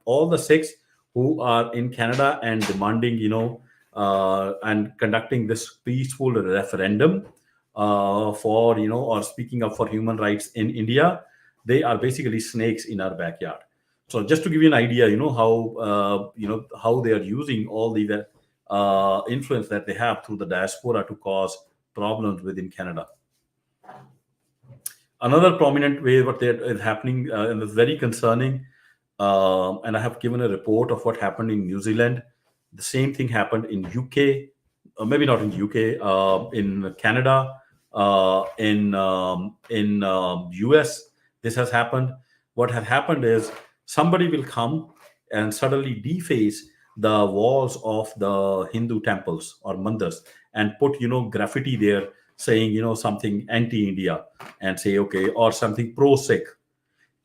all the Sikhs who are in Canada and demanding, and conducting this peaceful referendum for, or speaking up for human rights in India. They are basically snakes in our backyard. So just to give you an idea, how they are using all the influence that they have through the diaspora to cause problems within Canada. Another prominent way what there is happening, and it's very concerning, and I have given a report of what happened in New Zealand. The same thing happened in UK, maybe not in UK, in Canada, in US. This has happened. What has happened is somebody will come and suddenly deface the walls of the Hindu temples or mandirs and put graffiti there saying something anti-India, and say okay, or something pro-Sikh.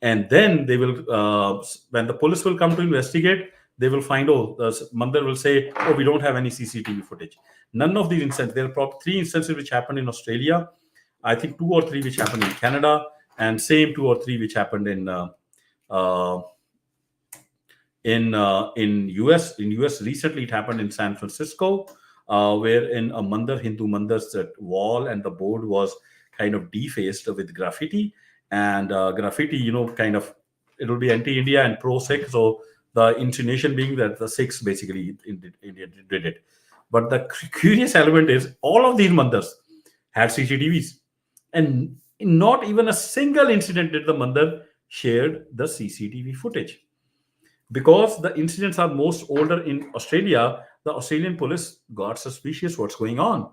And then they will, when the police will come to investigate, they will find, oh, the mandir will say, oh, we don't have any CCTV footage. None of these instances. There are probably three instances which happened in Australia, I think two or three which happened in Canada, and same two or three which happened uh, in US. In US recently, it happened in San Francisco, where in a mandir, Hindu mandir's wall and the board was kind of defaced with graffiti, and graffiti, kind of, it will be anti-India and pro-Sikh. So the insinuation being that the Sikhs basically did it. But the curious element is all of these mandirs had CCTVs, and not even a single incident did the mandir shared the CCTV footage. Because the incidents are most older in Australia, the Australian police got suspicious what's going on.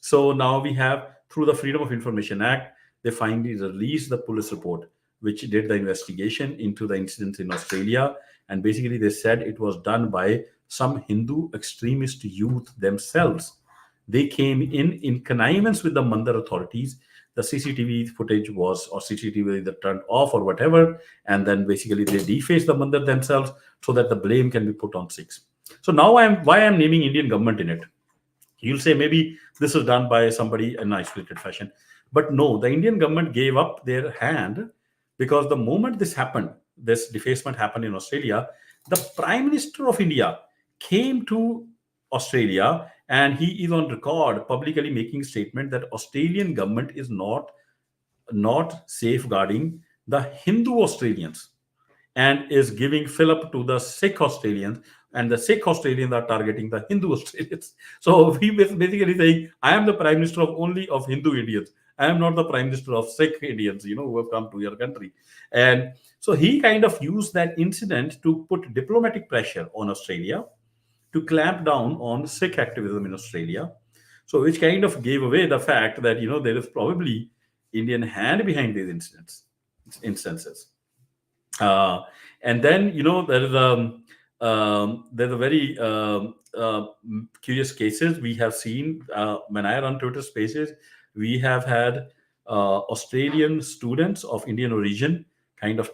So now we have, through the Freedom of Information Act, they finally released the police report, which did the investigation into the incidents in Australia. And basically, they said it was done by some Hindu extremist youth themselves. They came in connivance with the Mandar authorities. The CCTV footage was, or CCTV either turned off or whatever, and then basically they defaced the Mandar themselves so that the blame can be put on Sikhs. So now I'm naming Indian government in it. You'll say maybe this is done by somebody in an isolated fashion. But no, the Indian government gave up their hand, because the moment this happened, this defacement happened in Australia, the Prime Minister of India came to Australia, and he is on record publicly making a statement that Australian government is not safeguarding the Hindu Australians, and is giving fill up to the Sikh Australians, and the Sikh Australians are targeting the Hindu Australians. So he basically saying, I am the Prime Minister of only of Hindu Indians. I am not the Prime Minister of Sikh Indians, who have come to your country. And so he kind of used that incident to put diplomatic pressure on Australia to clamp down on Sikh activism in Australia. So which kind of gave away the fact that there is probably Indian hand behind these instances. Uh, and then there's a very curious cases we have seen when I run Twitter Spaces. We have had Australian students of Indian origin kind of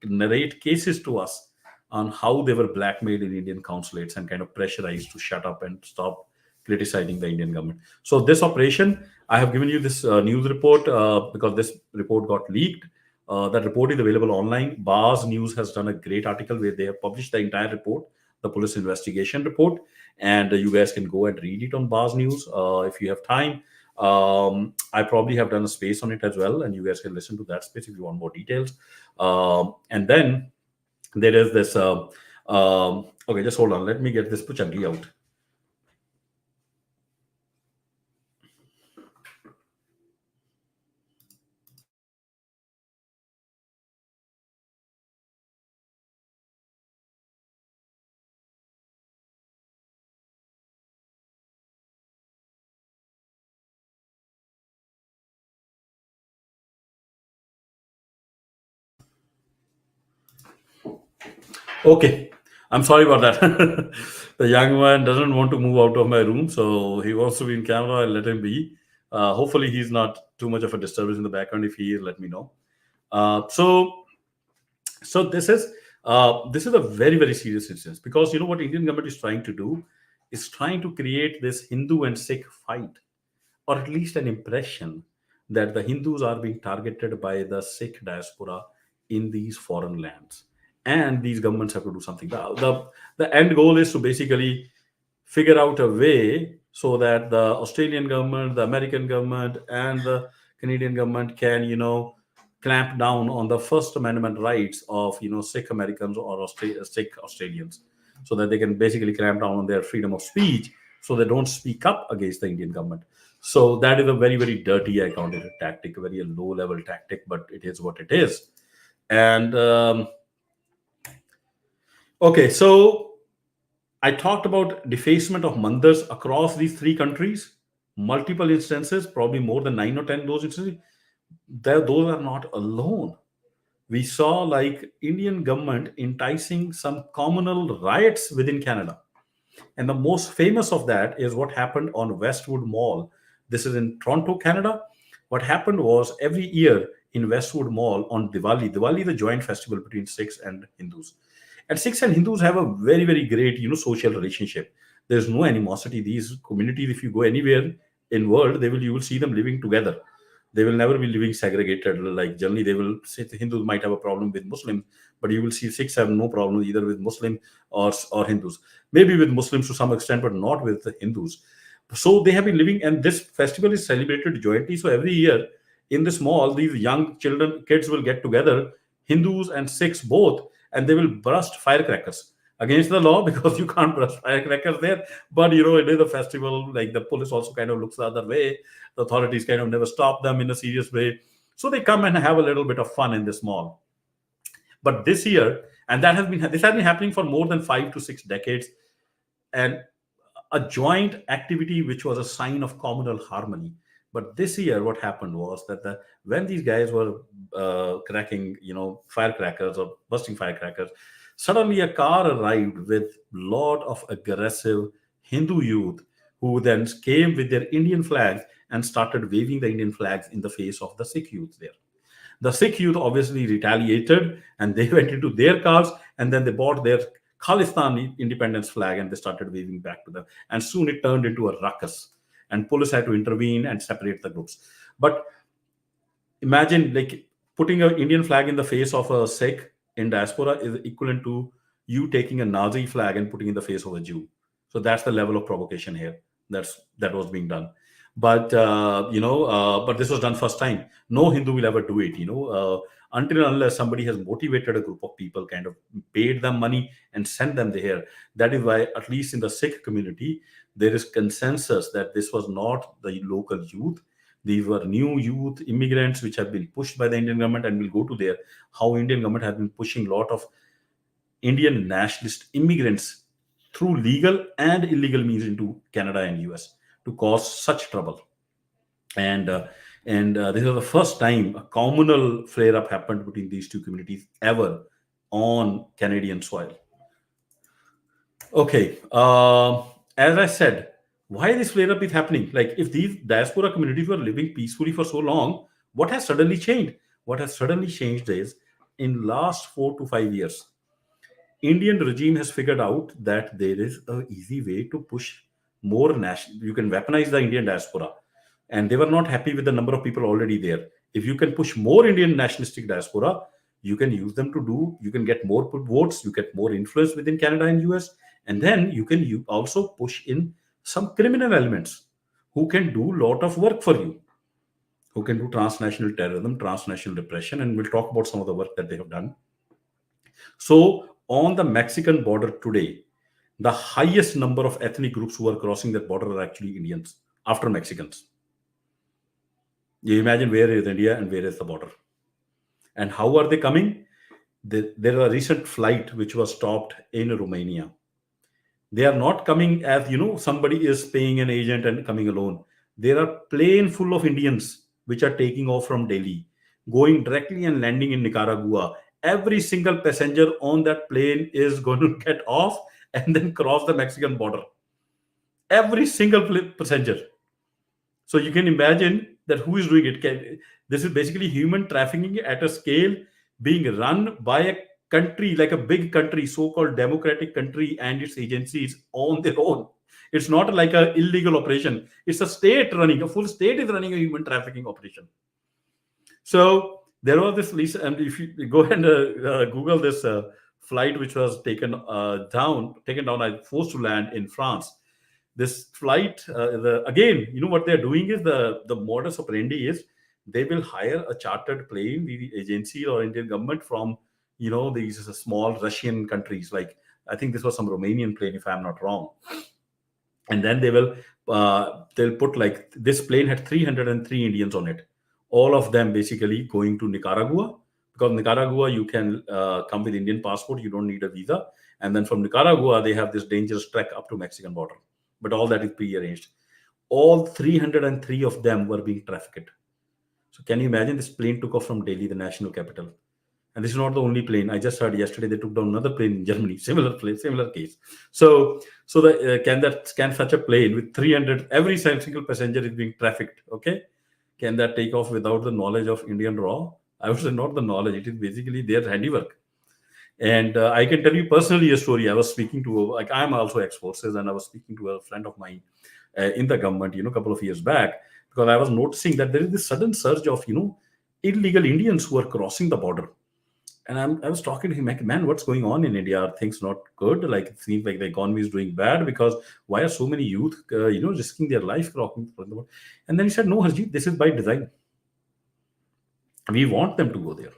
narrate cases to us on how they were blackmailed in Indian consulates and kind of pressurized to shut up and stop criticizing the Indian government. So this operation, I have given you this news report because this report got leaked. That report is available online. Bars News has done a great article where they have published the entire report, the police investigation report, and you guys can go and read it on Bars News if you have time. I probably have done a space on it as well, and you guys can listen to that space if you want more details. And then there is this. Okay, just hold on. Let me get this Puchangi out. Okay, I'm sorry about that. The young man doesn't want to move out of my room, so he wants to be in camera. I'll let him be. Hopefully, he's not too much of a disturbance in the background. If he is, let me know. So this is a very very serious instance, because what Indian government is trying to do is trying to create this Hindu and Sikh fight, or at least an impression that the Hindus are being targeted by the Sikh diaspora in these foreign lands, and these governments have to do something. The end goal is to basically figure out a way so that the Australian government, the American government, and the Canadian government can, clamp down on the First Amendment rights of, Sikh Americans or Sikh Australians, so that they can basically clamp down on their freedom of speech, so they don't speak up against the Indian government. So that is a very, very dirty, I count it a tactic, a very low level tactic, but it is what it is. And okay, so I talked about defacement of mandars across these three countries, multiple instances, probably more than 9 or 10 those instances. Those are not alone. We saw like Indian government enticing some communal riots within Canada. And the most famous of that is what happened on Westwood Mall. This is in Toronto, Canada. What happened was every year in Westwood Mall on Diwali is a joint festival between Sikhs and Hindus. And Sikhs and Hindus have a very, very great, social relationship. There's no animosity. These communities, if you go anywhere in world, you will see them living together. They will never be living segregated. Like generally, they will say the Hindus might have a problem with Muslims, but you will see Sikhs have no problem either with Muslim or Hindus. Maybe with Muslims to some extent, but not with the Hindus. So they have been living, and this festival is celebrated jointly. So every year in this mall, these young children, kids will get together, Hindus and Sikhs both, and they will burst firecrackers against the law because you can't burst firecrackers there. But it is a festival. Like the police also kind of looks the other way. The authorities kind of never stop them in a serious way. So they come and have a little bit of fun in this mall. But this year, and this has been happening for more than 5 to 6 decades, and a joint activity which was a sign of communal harmony. But this year, what happened was that when these guys were cracking, firecrackers or busting firecrackers, suddenly a car arrived with lot of aggressive Hindu youth who then came with their Indian flags and started waving the Indian flags in the face of the Sikh youth there. The Sikh youth obviously retaliated and they went into their cars and then they bought their Khalistan independence flag and they started waving back to them. And soon it turned into a ruckus and police had to intervene and separate the groups. But imagine like putting an Indian flag in the face of a Sikh in diaspora is equivalent to you taking a Nazi flag and putting in the face of a Jew. So that's the level of provocation here. That was being done. But but this was done first time. No Hindu will ever do it. Until and unless somebody has motivated a group of people, kind of paid them money and sent them there. That is why, at least in the Sikh community, there is consensus that this was not the local youth. These were new youth immigrants which have been pushed by the Indian government, and we'll go to there how Indian government has been pushing a lot of Indian nationalist immigrants through legal and illegal means into Canada and US to cause such trouble. And this was the first time a communal flare up happened between these two communities ever on Canadian soil. Okay, as I said, why this flare up is happening? Like, if these diaspora communities were living peacefully for so long, what has suddenly changed? What has suddenly changed is in last 4 to 5 years, Indian regime has figured out that there is a easy way to push more national. You can weaponize the Indian diaspora, and they were not happy with the number of people already there. If you can push more Indian nationalistic diaspora, you can use them to do. You can get more votes. You get more influence within Canada and US, and then you also push in some criminal elements who can do a lot of work for you, who can do transnational terrorism, transnational repression, and we'll talk about some of the work that they have done. So, on the Mexican border today, the highest number of ethnic groups who are crossing that border are actually Indians after Mexicans. You imagine where is India and where is the border? And how are they coming? There are a recent flight which was stopped in Romania. They are not coming as, somebody is paying an agent and coming alone. There are plane full of Indians which are taking off from Delhi, going directly and landing in Nicaragua. Every single passenger on that plane is going to get off and then cross the Mexican border. Every single passenger. So you can imagine that who is doing it. This is basically human trafficking at a scale being run by a country, like a big country, so-called democratic country, and its agencies on their own. It's not like an illegal operation. It's a state running, a full state is running a human trafficking operation. So there was this, and if you go and Google this flight which was taken down, I forced to land in France. this flight, again, what they're doing is the modus operandi is they will hire a chartered plane, the agency or Indian government from these small Russian countries. Like I think this was some Romanian plane, if I'm not wrong. And then they'll put, like, this plane had 303 Indians on it, all of them basically going to Nicaragua, because Nicaragua you can come with Indian passport, you don't need a visa. And then from Nicaragua they have this dangerous trek up to Mexican border, but all that is pre-arranged. All 303 of them were being trafficked. So can you imagine, this plane took off from Delhi, the national capital? And this is not the only plane. I just heard yesterday they took down another plane in Germany. Similar plane, similar case. So can such a plane with 300, every single passenger is being trafficked? Okay, can that take off without the knowledge of Indian law? I would say not the knowledge. It is basically their handiwork. And I can tell you personally a story. I was speaking to, like, I'm also ex-forces, and I was speaking to a friend of mine in the government, a couple of years back, because I was noticing that there is this sudden surge of, illegal Indians who are crossing the border. And I was talking to him, like, man, what's going on in India? Are things not good? Like, it seems like the economy is doing bad, because why are so many youth, risking their life crossing the border? And then he said, no, Harjeet, this is by design. We want them to go there.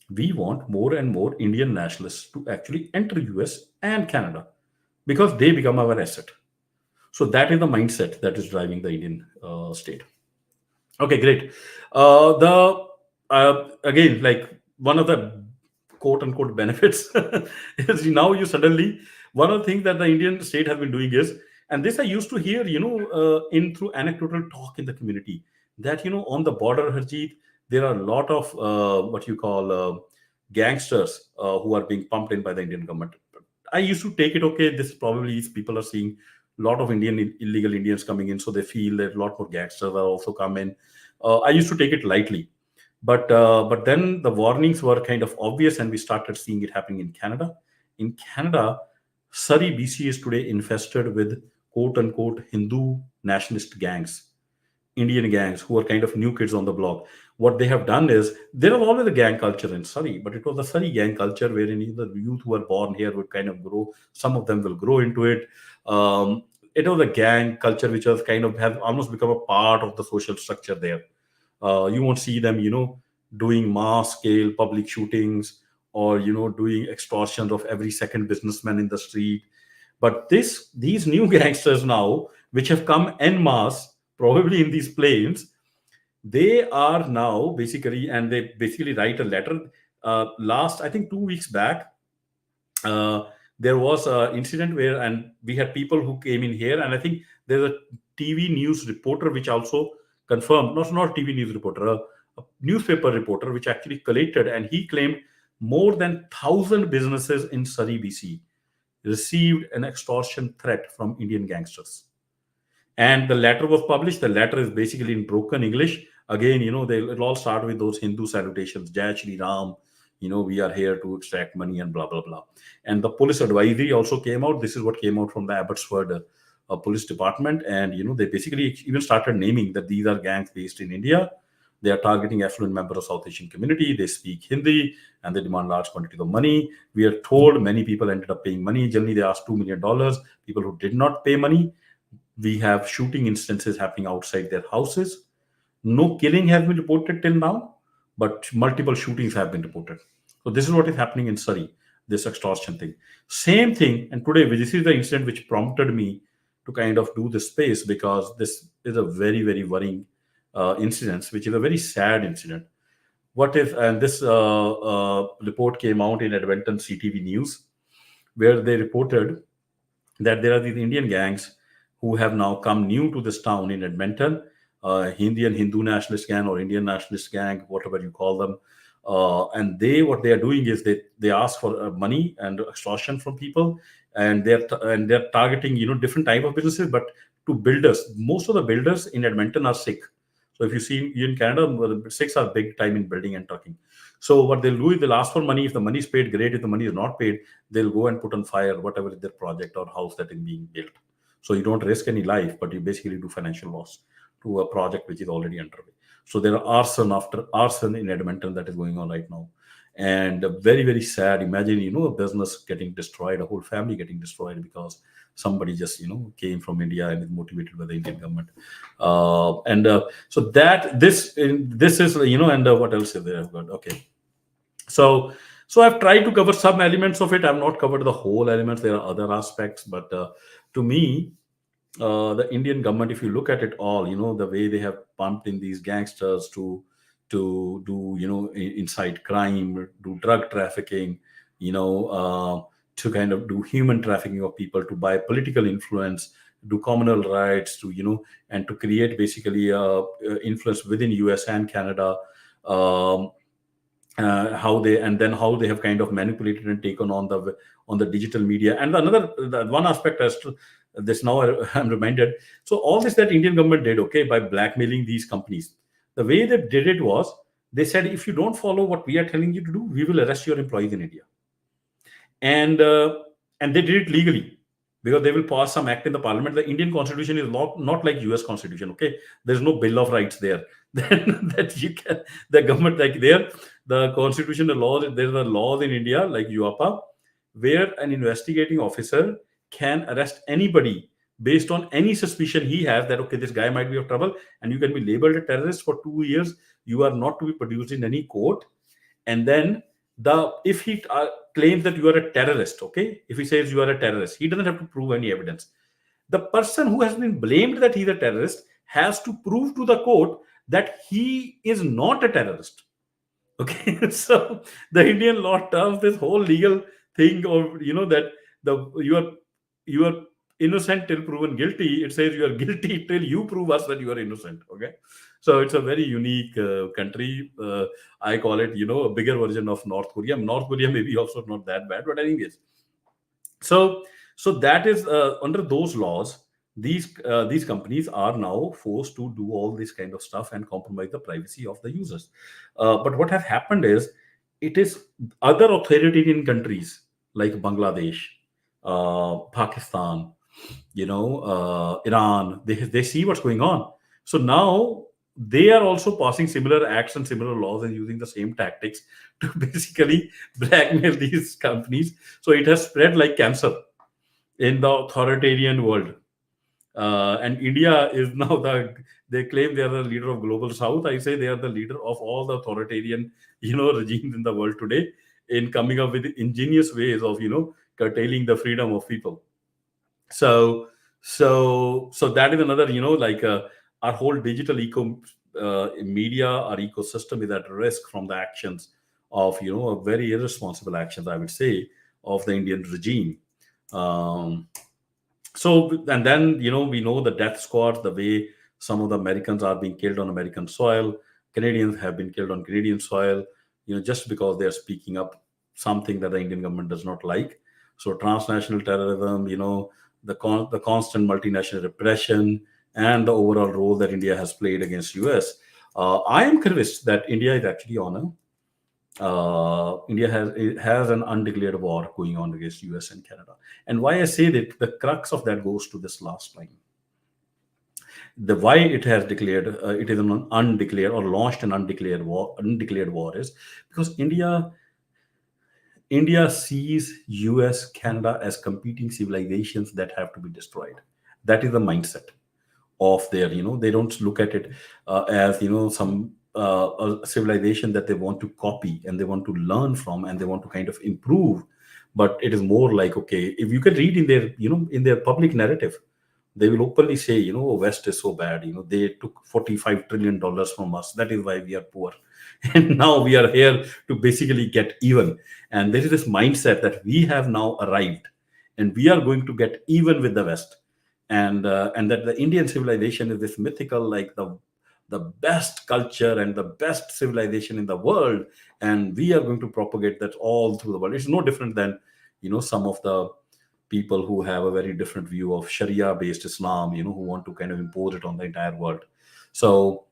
We want more and more Indian nationalists to actually enter US and Canada, because they become our asset. So that is the mindset that is driving the Indian state. Okay, great. The Again, like, one of the quote unquote benefits is now you suddenly, one of the things that the Indian state has been doing is, and this I used to hear, in through anecdotal talk in the community, that on the border, Harjeet, there are a lot of what you call gangsters who are being pumped in by the Indian government. I used to take it, okay, this probably is people are seeing a lot of illegal Indians coming in, so they feel that a lot more gangsters are also come in. I used to take it lightly, but then the warnings were kind of obvious, and we started seeing it happening in Canada. In Canada, Surrey, BC is today infested with quote unquote Hindu nationalist gangs, Indian gangs who are kind of new kids on the block. What they have done is, there was always a gang culture in Surrey, but it was the Surrey gang culture wherein the youth who are born here would kind of grow. Some of them will grow into it. It was a gang culture which has kind of have almost become a part of the social structure there. You won't see them, doing mass scale public shootings, or doing extortions of every second businessman in the street. But these new gangsters now, which have come en masse, probably in these planes, they are now basically, and they basically write a letter. Last, I think 2 weeks back, uh, there was an incident where, and we had people who came in here, and I think there's a TV news reporter which also confirmed, not a TV news reporter, a newspaper reporter, which actually collated, and he claimed more than 1,000 businesses in Surrey, BC received an extortion threat from Indian gangsters. And the letter was published. The letter is basically in broken English. Again, it'll all start with those Hindu salutations, Jai Shri Ram, we are here to extract money and blah, blah, blah. And the police advisory also came out. This is what came out from the Abbotsford police department. And, they basically even started naming that these are gangs based in India. They are targeting affluent members of South Asian community. They speak Hindi and they demand large quantities of money. We are told many people ended up paying money. Generally, they asked $2 million. People who did not pay money. We have shooting instances happening outside their houses. No killing has been reported till now, but multiple shootings have been reported. So this is what is happening in Surrey, this extortion thing. Same thing, and today this is the incident which prompted me to kind of do this space, because this is a very, very worrying incident, which is a very sad incident. What if, and this report came out in Edmonton CTV News, where they reported that there are these Indian gangs who have now come new to this town in Edmonton, Indian Hindu nationalist gang or Indian nationalist gang, whatever you call them. And what they are doing is they ask for money and extortion from people, and they're targeting different type of businesses, but to builders. Most of the builders in Edmonton are Sikh. So if you see in Canada, the Sikhs are big time in building and trucking. So what they'll do is they'll ask for money. If the money is paid, great. If the money is not paid, they'll go and put on fire whatever is their project or house that is being built. So you don't risk any life, but you basically do financial loss to a project which is already underway. So there are arson after arson in Edmonton that is going on right now. And very, very sad. Imagine, a business getting destroyed, a whole family getting destroyed because somebody just, came from India and is motivated by the Indian government. And so that this is, and what else is there? I've got, okay. So, I've tried to cover some elements of it. I've not covered the whole elements. There are other aspects, but to me, the Indian government, if you look at it all, the way they have pumped in these gangsters to do, incite crime, do drug trafficking, to kind of do human trafficking of people, to buy political influence, do communal rights, to and to create basically influence within US and Canada. Um, how they and then how they have kind of manipulated and taken on the digital media. And the one aspect as to this now, I'm reminded. So all this that Indian government did, okay, by blackmailing these companies, the way they did it was they said, if you don't follow what we are telling you to do, we will arrest your employees in India. And uh, and they did it legally, because they will pass some act in the parliament. The Indian constitution is not like US constitution. Okay, there's no bill of rights there. Then that you can, the government, like there, the constitution, the laws, there's the laws in India like UAPA, where an investigating officer can arrest anybody based on any suspicion he has that, okay, this guy might be of trouble, and you can be labeled a terrorist for 2 years. You are not to be produced in any court. And then the if he claims that you are a terrorist, okay, if he says you are a terrorist, he doesn't have to prove any evidence. The person who has been blamed that he's a terrorist has to prove to the court that he is not a terrorist. Okay. So the Indian law turns this whole legal thing of, that the you are innocent till proven guilty. It says you are guilty till you prove us that you are innocent. Okay. So it's a very unique country. I call it, a bigger version of North Korea. North Korea may be also not that bad, but anyways. So that is, under those laws, these companies are now forced to do all this kind of stuff and compromise the privacy of the users. But what has happened is, it is other authoritarian countries like Bangladesh, Pakistan, Iran. They see what's going on. So now they are also passing similar acts and similar laws and using the same tactics to basically blackmail these companies. So it has spread like cancer in the authoritarian world. And India is now they claim they are the leader of global South. I say they are the leader of all the authoritarian, regimes in the world today, in coming up with ingenious ways of, curtailing the freedom of people. So that is another, like, our whole digital media, our ecosystem is at risk from the actions of, a very irresponsible actions, I would say, of the Indian regime. um, and then, we know the death squads, the way some of the Americans are being killed on American soil. Canadians have been killed on Canadian soil, just because they are speaking up something that the Indian government does not like. So transnational terrorism, the constant multinational repression, and the overall role that India has played against US. I am convinced that India is actually on a India has an undeclared war going on against US and Canada. And why I say that, the crux of that goes to this last line. The why it has declared, it is an undeclared or launched an undeclared war. Undeclared war is because India sees US, Canada as competing civilizations that have to be destroyed. That is the mindset of their, they don't look at it as, some a civilization that they want to copy and they want to learn from and they want to kind of improve. But it is more like, okay, if you can read in their, in their public narrative, they will openly say, West is so bad, they took $45 trillion from us, that is why we are poor. And now we are here to basically get even. And there is this mindset that we have now arrived and we are going to get even with the West. And that the Indian civilization is this mythical, like the best culture and the best civilization in the world, and we are going to propagate that all through the world. It's no different than, some of the people who have a very different view of Sharia based Islam, who want to kind of impose it on the entire world. So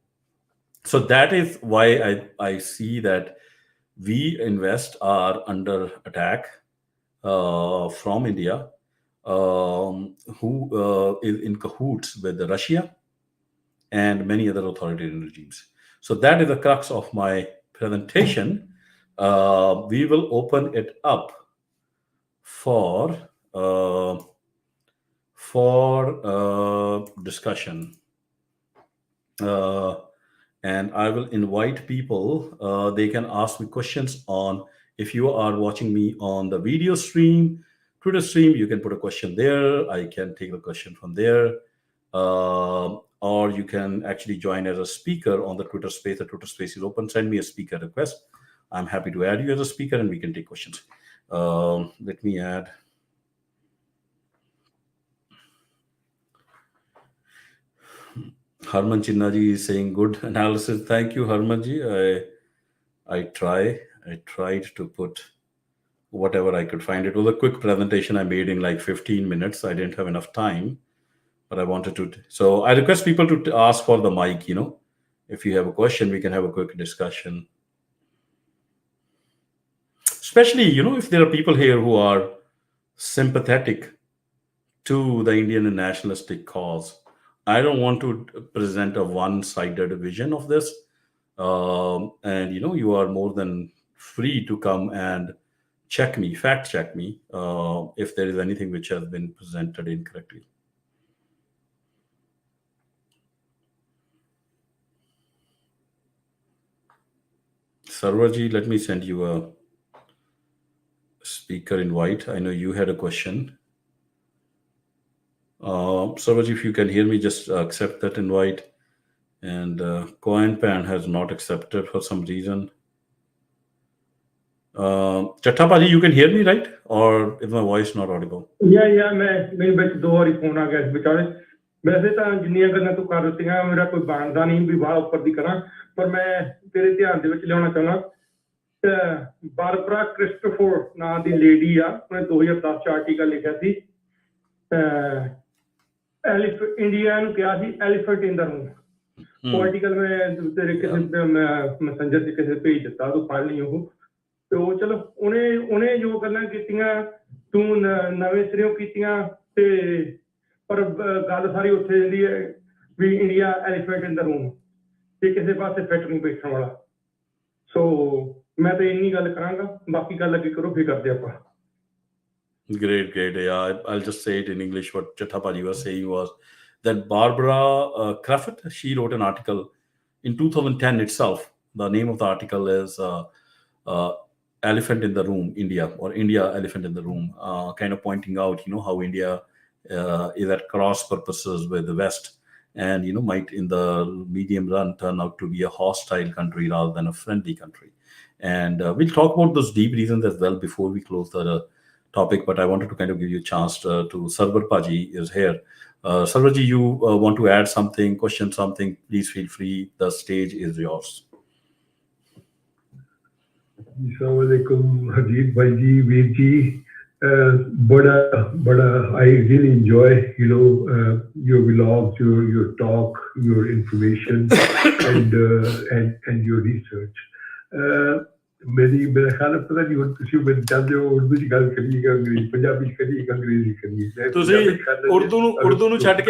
so that is why I see that we invest are under attack from India, who is in cahoots with Russia and many other authoritarian regimes. So that is the crux of my presentation. We will open it up for uh, discussion. Uh, and I will invite people. They can ask me questions on, if you are watching me on the video stream, Twitter stream, you can put a question there. I can take the question from there. Or you can actually join as a speaker on the Twitter space. The Twitter space is open. Send me a speaker request. I'm happy to add you as a speaker and we can take questions. Let me add. Harman Chinnaji is saying good analysis. Thank you, Harmanji. I tried to put whatever I could find. It was a quick presentation I made in like 15 minutes. I didn't have enough time, but I wanted to. So I request people to ask for the mic. If you have a question, we can have a quick discussion. Especially, if there are people here who are sympathetic to the Indian nationalistic cause. I don't want to present a one-sided vision of this. And you are more than free to come and fact check me, if there is anything which has been presented incorrectly. Sarvaji, let me send you a speaker invite. I know you had a question. Sarvaji, if you can hear me, just accept that invite. And Coin Pan has not accepted for some reason. Chattapaji, you can hear me, right? Or is my voice not audible? Yeah, ਮੇਰੇ ਵਿੱਚ ਦੋ ਵਾਰੀ phone ਆ ਗਿਆ ਇਸ ਵਿਚਾਲੇ। ਵੈਸੇ ਤਾਂ ਜਿੰਨੀਆਂ ਗੱਲਾਂ ਤੂੰ ਕਰ ਦਿੱਤੀਆਂ ਮੇਰਾ ਕੋਈ ਬਣਦਾ ਨਹੀਂ ਵੀ ਬਾਹਰ ਉੱਪਰ ਦੀ ਕਰਾਂ, ਪਰ ਮੈਂ ਤੇਰੇ ਧਿਆਨ ਦੇ ਵਿੱਚ ਲਿਆਉਣਾ ਚਾਹੁੰਦਾ। ਬਾਰਬਰਾ ਕ੍ਰਿਸਟੋਫਰ ਨਾਂ ਦੀ ਲੇਡੀ ਆ, ਉਹਨੇ 2010 ਚ ਆਰਟੀਕਲ ਲਿਖਿਆ ਸੀ, ਇੰਡੀਆ ਨੂੰ ਕਿਹਾ ਸੀ ਐਲੀਫੈਂਟ ਇਨ ਦਾ ਰੂਮ। ਉਹ ਆਰਟੀਕਲ ਮੈਂ ਤੇਰੇ ਕਿਸੇ ਮੈਸੇਂਜਰ 'ਚ ਕਿਸੇ ਭੇਜ ਦਿੱਤਾ, ਤੂੰ ਪੜ੍ਹ ਲਈ ਉਹ। ਤੇ ਉਹ ਚਲੋ ਉਹਨੇ ਜੋ ਗੱਲਾਂ ਕੀਤੀਆਂ ਤੂੰ ਨਵੇਂ ਸਿਰਿਓਂ ਕੀਤੀਆਂ, ਤੇ ਪਰ ਗੱਲ ਸਾਰੀ ਉੱਥੇ ਜਾਂਦੀ ਹੈ ਵੀ ਇੰਡੀਆ ਐਲੀਫੈਂਟ ਇਨ ਦਾ ਰੂਮ, ਤੇ ਕਿਸੇ ਪਾਸੇ ਫਿੱਟ ਨਹੀਂ ਬੈਠਣ ਵਾਲਾ। ਸੋ ਮੈਂ ਤਾਂ ਇੰਨੀ ਗੱਲ ਕਰਾਂਗਾ, ਬਾਕੀ ਗੱਲ ਅੱਗੇ ਕਰੋ, ਫਿਰ ਕਰਦੇ ਆਪਾਂ। Great. Yeah, I'll just say it in English. What Chattapaji was saying was that Barbara Craft, she wrote an article in 2010 itself. The name of the article is Elephant in the Room, India, or India Elephant in the Room, kind of pointing out, how India is at cross purposes with the West, and, might in the medium run turn out to be a hostile country rather than a friendly country. And we'll talk about those deep reasons as well before we close the topic, but I wanted to kind of give you a chance to Sarvar Paji is here. Sarvarji, you want to add something, question something, please feel free. The stage is yours. Assalamualaikum, Harjeet Bhai ji, Veer ji. I really enjoy, your vlogs, your talk, your information, and your research. मेरा ख्याल पता नहीं ਹੁਣ ਤੁਸੀਂ ਮੈਨੂੰ ਚਾਹਦੇ ਹੋ ਉਰਦੂ ਚ ਗੱਲ ਕਰੀਏ ਕਿ ਅੰਗਰੇਜ਼ੀ, ਪੰਜਾਬੀ ਚ ਕਰੀਏ ਕਿ ਅੰਗਰੇਜ਼ੀ ਕਰੀਏ। ਤੁਸੀਂ ਉਰਦੂ ਨੂੰ ਛੱਡ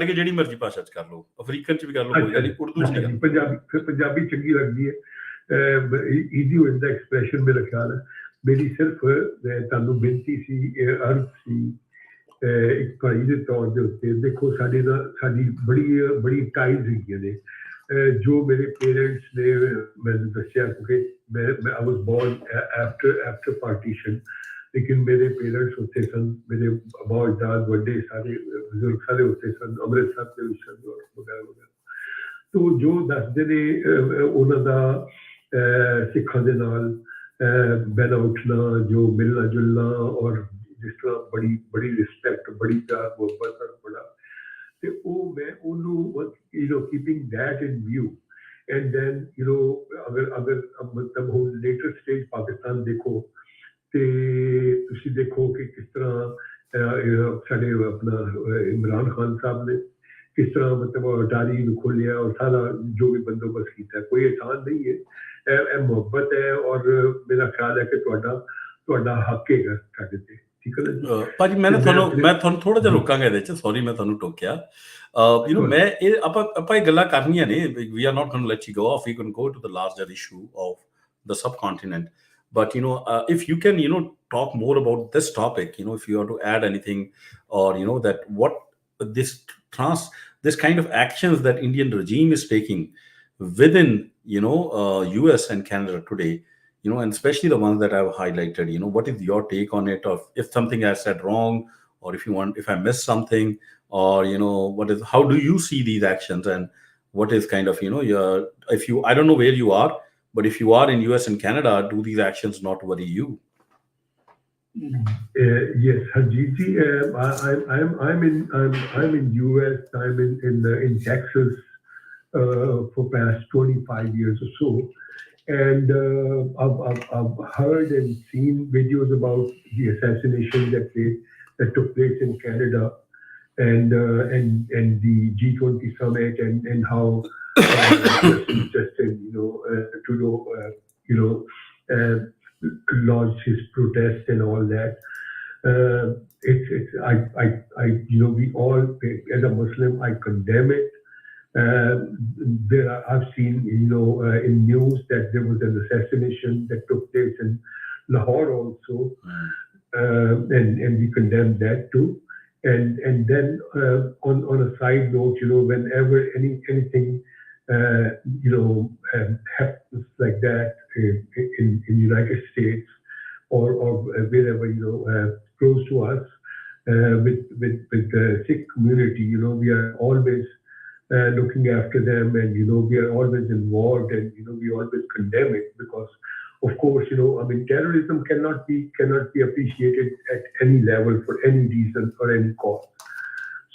ਕੇ ਜਿਹੜੀ ਮਰਜ਼ੀ ਭਾਸ਼ਾ ਚ ਕਰ ਲਓ, ਅਫਰੀਕਨ ਚ ਵੀ ਕਰ ਲਓ, ਕੋਈ ਗੱਲ ਨਹੀਂ, ਉਰਦੂ ਚ ਨਹੀਂ। ਪੰਜਾਬੀ ਚੰਗੀ ਲੱਗਦੀ ਹੈ, ਈਜ਼ੀ ਹੋ ਜਾਂਦਾ ਐਕਸਪ੍ਰੈਸ਼ਨ। ਮੇਰਾ ਖਿਆਲ ਹੈ ਮੇਰੀ ਸਿਰਫ ਤੁਹਾਨੂੰ ਬੇਨਤੀ ਸੀ, ਅਰਜ਼ ਸੀ ਇੱਕ ਭਾਈ ਦੇ ਤੌਰ ਦੇ ਉੱਤੇ। ਦੇਖੋ ਸਾਡੀ ਬੜੀ ਟਾਈਜ਼ ਹੈਗੀਆਂ ਨੇ। ਜੋ ਮੇਰੇ ਪੇਰੈਂਟਸ ਨੇ ਮੈਨੂੰ ਦੱਸਿਆ, ਕਿਉਂਕਿ ਮੈਂ ਆਈ ਵਾਜ਼ ਬੋਰਨ ਆਫਟਰ ਪਾਰਟੀਸ਼ਨ, ਲੇਕਿਨ ਮੇਰੇ ਪੇਰੈਂਟਸ ਉੱਥੇ ਸਨ, ਮੇਰੇ ਅਬਾ ਅਜਦਾਦ ਵੱਡੇ ਸਾਰੇ ਬਜ਼ੁਰਗ ਸਾਰੇ ਉੱਥੇ ਸਨ, ਅੰਮ੍ਰਿਤਸਰ ਦੇ ਵਿੱਚ ਸਨ ਵਗੈਰਾ ਵਗੈਰਾ। ਤੋ ਜੋ ਦੱਸਦੇ ਨੇ ਉਹਨਾਂ ਦਾ ਸਿੱਖਾਂ ਦੇ ਨਾਲ ਬਹਿਣਾ ਉੱਠਣਾ, ਜੋ ਮਿਲਣਾ ਜੁਲਣਾ, ਔਰ ਜਿਸ ਤਰ੍ਹਾਂ ਬੜੀ ਰਿਸਪੈਕਟ, ਬੜੀ ਪਿਆਰ ਮੁਹੱਬਤ, ਬੜਾ। ਤੇ ਉਹ ਮੈਂ ਉਹਨੂੰ keeping that in view, and then ਅਗਰ ਮਤਲਬ ਹੁਣ ਲੇਟਰ ਸਟੇਜ ਪਾਕਿਸਤਾਨ ਦੇਖੋ, ਤੇ ਤੁਸੀਂ ਦੇਖੋ ਕਿ ਕਿਸ ਤਰ੍ਹਾਂ ਸਾਡੇ ਆਪਣਾ ਇਮਰਾਨ ਖਾਨ ਸਾਹਿਬ ਨੇ ਕਿਸ ਤਰ੍ਹਾਂ ਮਤਲਬ ਅਟਾਰੀ ਨੂੰ ਖੋਲਿਆ, ਔਰ ਸਾਰਾ ਜੋ ਵੀ ਬੰਦੋਬਸਤ ਕੀਤਾ। ਕੋਈ ਆਸਾਨ ਨਹੀਂ ਹੈ, ਇਹ ਮੁਹੱਬਤ ਹੈ, ਔਰ ਮੇਰਾ ਖਿਆਲ ਹੈ ਕਿ ਤੁਹਾਡਾ ਹੱਕ ਹੈਗਾ ਸਾਡੇ ਤੇ। ਠੀਕ ਹੈ ਨਾ ਜੀ ਭਾਜੀ ਮੈਂ ਤੁਹਾਨੂੰ ਥੋੜਾ ਜਿਹਾ ਰੋਕਾਂਗਾ ਇਹਦੇ ਚ, ਸੌਰੀ ਮੈਂ ਤੁਹਾਨੂੰ ਟੋਕਿਆ। ਮੈਂ ਇਹ ਆਪਾਂ ਇਹ ਗੱਲਾਂ ਕਰਨੀਆਂ ਨੇ, we are not going to let you go off, we can go to the larger issue of the subcontinent. But if you can talk more about this topic, if you want to add anything, or that what this this kind of actions that Indian regime is taking within US and Canada today, and especially the ones that I've highlighted, what is your take on it? Or if something I said wrong, or if I missed something, or how do you see these actions? And what is kind of I don't know where you are, but if you are in US and Canada, do these actions not worry you? Yes, Harjeet ji, I'm in US. I'm in Texas for past 25 years or so, and I've heard and seen videos about the assassination that took place in Canada, and the G20 summit, and how Justin Trudeau launched his protest and all that. We all, as a Muslim, I condemn it. I've seen in news that there was an assassination that took place in Lahore also, and we condemn that too. And then on a side note, whenever anything happens like that in United States or wherever close to us, with the Sikh community, we are always looking after them, and we are always involved, and we always condemn it, because of course terrorism cannot be appreciated at any level for any reason or any cause.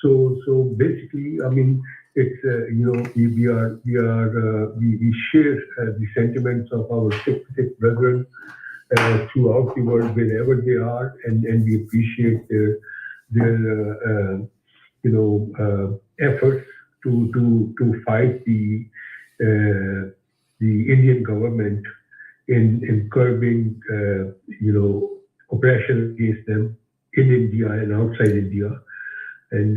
So basically, it's we share the sentiments of our Sikh brethren throughout the world, wherever they are, and we appreciate their efforts to fight the Indian government in curbing oppression against them in India and outside India. And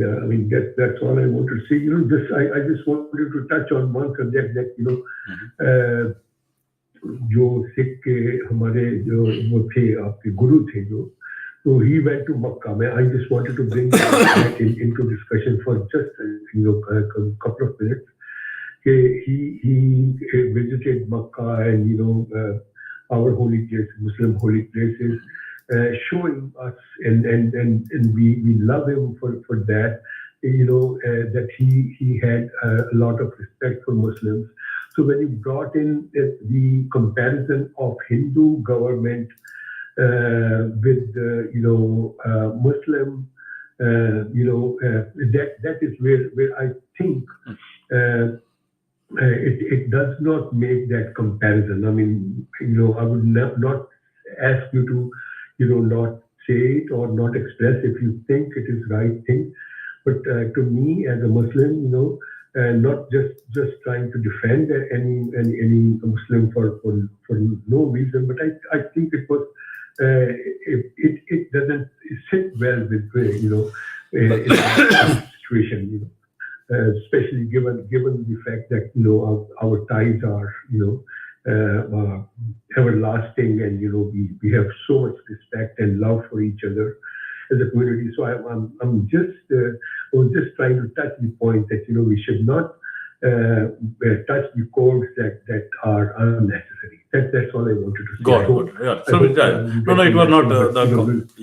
that's all I want to say. I just wanted to touch on one subject that जो सिख के हमारे जो वो थे, आपके गुरु थे जो, so he went to Makkah. I just wanted to bring that into discussion for just a couple of minutes. He visited Makkah and our holy places, Muslim holy places, showing us, and we love him for that. That he had a lot of respect for Muslims. So when he brought in the comparison of Hindu government with Muslim, that is where I think it does not make that comparison. I would not ask you to not say it or not express if you think it is right thing, but to me as a Muslim, not just trying to defend any Muslim for no reason, but I think it was it doesn't sit well with in that situation, especially given the fact that our ties are everlasting, and we have so much respect and love for each other as a community. So I'm just trying to touch the point that we should not touch the chords that are unnecessary. That's all I wanted to say. Got it. Yeah. So, no, it was not we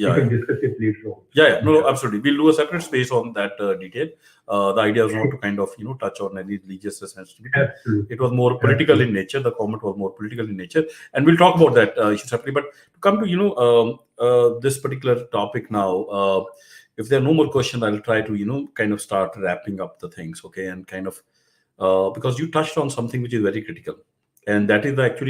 can discuss it later on. Yeah, no, absolutely. We'll do a separate space on that detail. The idea was not to kind of touch on any religious sensitivity. Absolutely. It was more political in nature. The comment was more political in nature, and we'll talk about that issue separately. But to come to this particular topic now, if there are no more questions, I'll try to kind of start wrapping up the things, okay? And kind of because you touched on something which is very critical, and that is it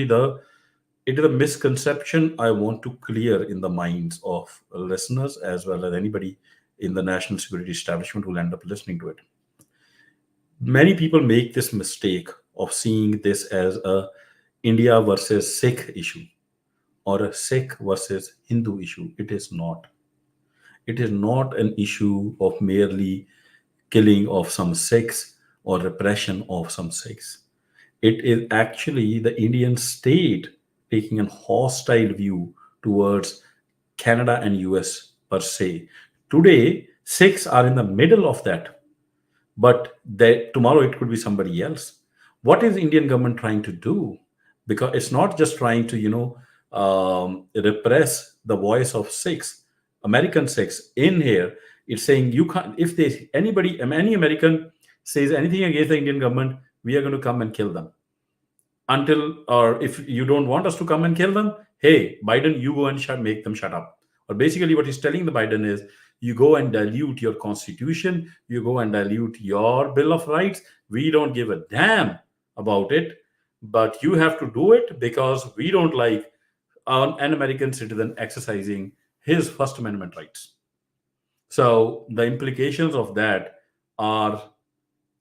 is a misconception I want to clear in the minds of listeners as well as anybody in the national security establishment who will end up listening to it. Many people make this mistake of seeing this as a India versus Sikh issue or a Sikh versus Hindu issue. It is not. It is not an issue of merely killing of some Sikhs or repression of some Sikhs. It is actually the Indian state taking a hostile view towards Canada and US per se. Today, Sikhs are in the middle of that, but tomorrow it could be somebody else. What is Indian government trying to do? Because it's not just trying to repress the voice of Sikhs, American Sikhs in here. It's saying you can't, if there's any American says anything against the Indian government, we are going to come and kill them. Until, or if you don't want us to come and kill them, hey Biden, you go and make them shut up. Or basically what he's telling the Biden is, you go and dilute your constitution, you go and dilute your bill of rights. We don't give a damn about it, but you have to do it because we don't like an American citizen exercising his First Amendment rights. So the implications of that are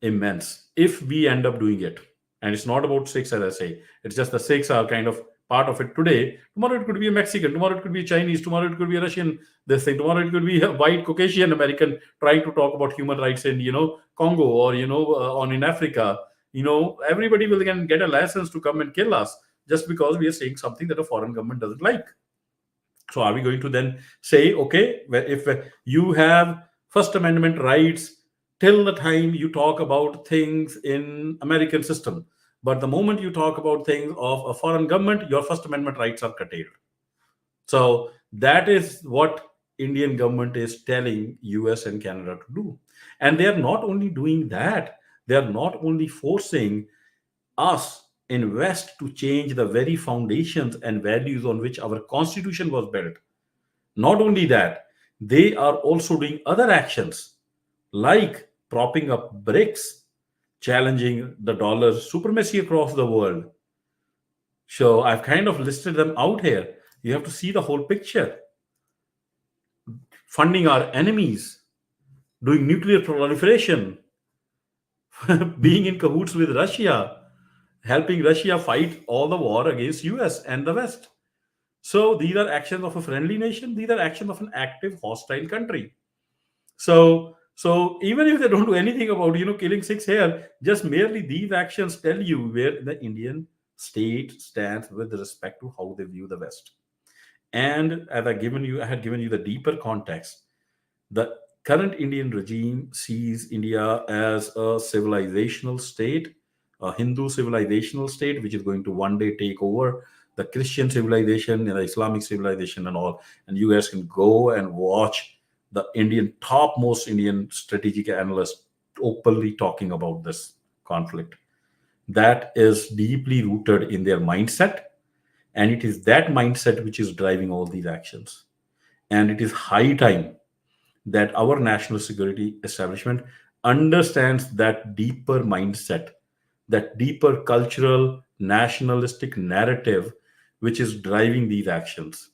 immense if we end up doing it. And it's not about Sikhs, as I say. It's just the Sikhs are kind of part of it today. Tomorrow it could be a Mexican. Tomorrow it could be a Chinese. Tomorrow it could be a Russian. This thing. Tomorrow it could be a white Caucasian American trying to talk about human rights in Congo or on in Africa. Everybody will again get a license to come and kill us just because we are saying something that a foreign government doesn't like. So are we going to then say, okay, if you have First Amendment rights till the time you talk about things in American system, but the moment you talk about things of a foreign government, your First Amendment rights are curtailed? So that is what Indian government is telling US and Canada to do. And they are not only doing that, they are not only forcing us in West to change the very foundations and values on which our constitution was built. Not only that, they are also doing other actions like propping up BRICS, challenging the dollar's supremacy across the world. So I've kind of listed them out here. You have to see the whole picture. Funding our enemies, doing nuclear proliferation, being in cahoots with Russia, helping Russia fight all the war against US and the West. So these are actions of a friendly nation. These are actions of an active hostile country. So even if they don't do anything about killing Sikhs here, just merely these actions tell you where the Indian state stands with respect to how they view the West. And as I had given you the deeper context. The current Indian regime sees India as a civilizational state, a Hindu civilizational state, which is going to one day take over the Christian civilization and the Islamic civilization and all. And you guys can go and watch the topmost Indian strategic analysts openly talking about this conflict. That is deeply rooted in their mindset. And it is that mindset which is driving all these actions. And it is high time that our national security establishment understands that deeper mindset, that deeper cultural, nationalistic narrative which is driving these actions.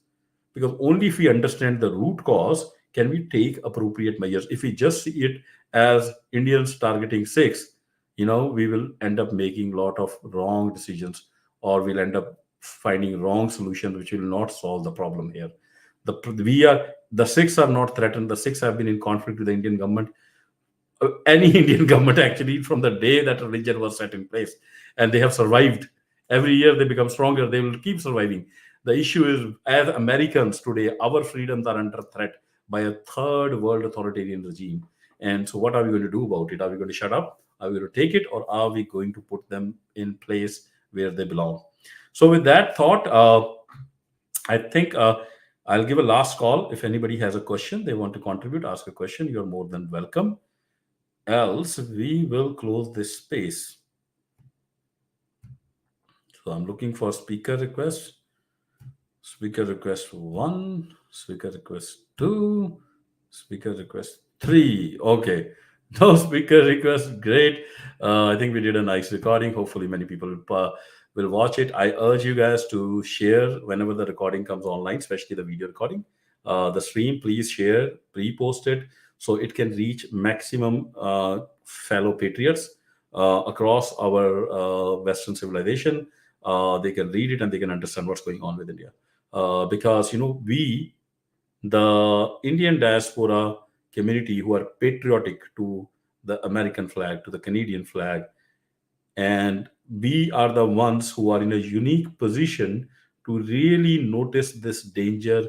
Because only if we understand the root cause can we take appropriate measures. If we just see it as Indians targeting Sikhs, we will end up making a lot of wrong decisions, or we'll end up finding wrong solutions which will not solve the problem here. The Sikhs are not threatened. The Sikhs have been in conflict with the Indian government, any Indian government actually, from the day that religion was set in place, and they have survived. Every year they become stronger. They will keep surviving. The issue is, as Americans today, our freedoms are under threat by a third world authoritarian regime. And so, what are we going to do about it? Are we going to shut up? Are we going to take it, or are we going to put them in place where they belong? So, with that thought, I think I'll give a last call. If anybody has a question, they want to contribute, ask a question, you're more than welcome. Else, we will close this space. So I'm looking for speaker requests. Speaker request 1, speaker request 2, speaker request 3. Okay. No speaker request. Great. I think we did a nice recording. Hopefully many people will watch it. I urge you guys to share whenever the recording comes online, especially the video recording. The stream, please share, repost it so it can reach maximum fellow patriots across our Western civilization. They can read it and they can understand what's going on with India. Because, we the Indian diaspora community who are patriotic to the American flag, to the Canadian flag, and we are the ones who are in a unique position to really notice this danger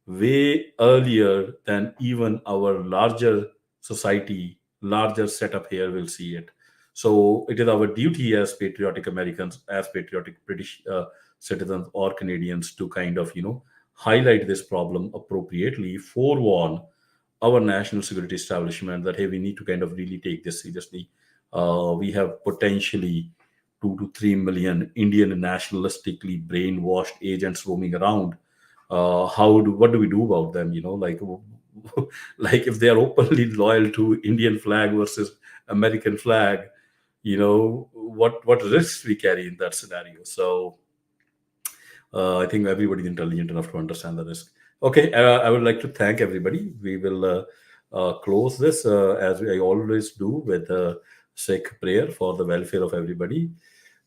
way earlier than even our larger society, larger setup here will see it. So it is our duty as patriotic Americans, as patriotic British citizens or Canadians to kind of, highlight this problem appropriately, forewarn our national security establishment that, hey, we need to kind of really take this seriously. We have potentially 2 to 3 million Indian nationalistically brainwashed agents roaming around. What do we do about them? Like if they are openly loyal to Indian flag versus American flag, what risks we carry in that scenario. So I think everybody's intelligent enough to understand the risk. Okay, I would like to thank everybody. We will close this as I always do with a Sikh prayer for the welfare of everybody.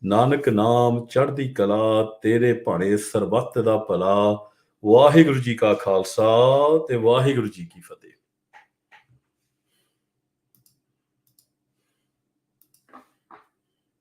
Nanak ਨਾਮ ਚੜ੍ਹਦੀ ਕਲਾ ਤੇਰੇ ਭਾਣੇ ਸਰਬੱਤ ਦਾ ਭਲਾ ਵਾਹਿਗੁਰੂ ਜੀ ਕਾ ਖਾਲਸਾ ਤੇ ਵਾਹਿਗੁਰੂ ਜੀ ਕੀ ਫਤਿਹ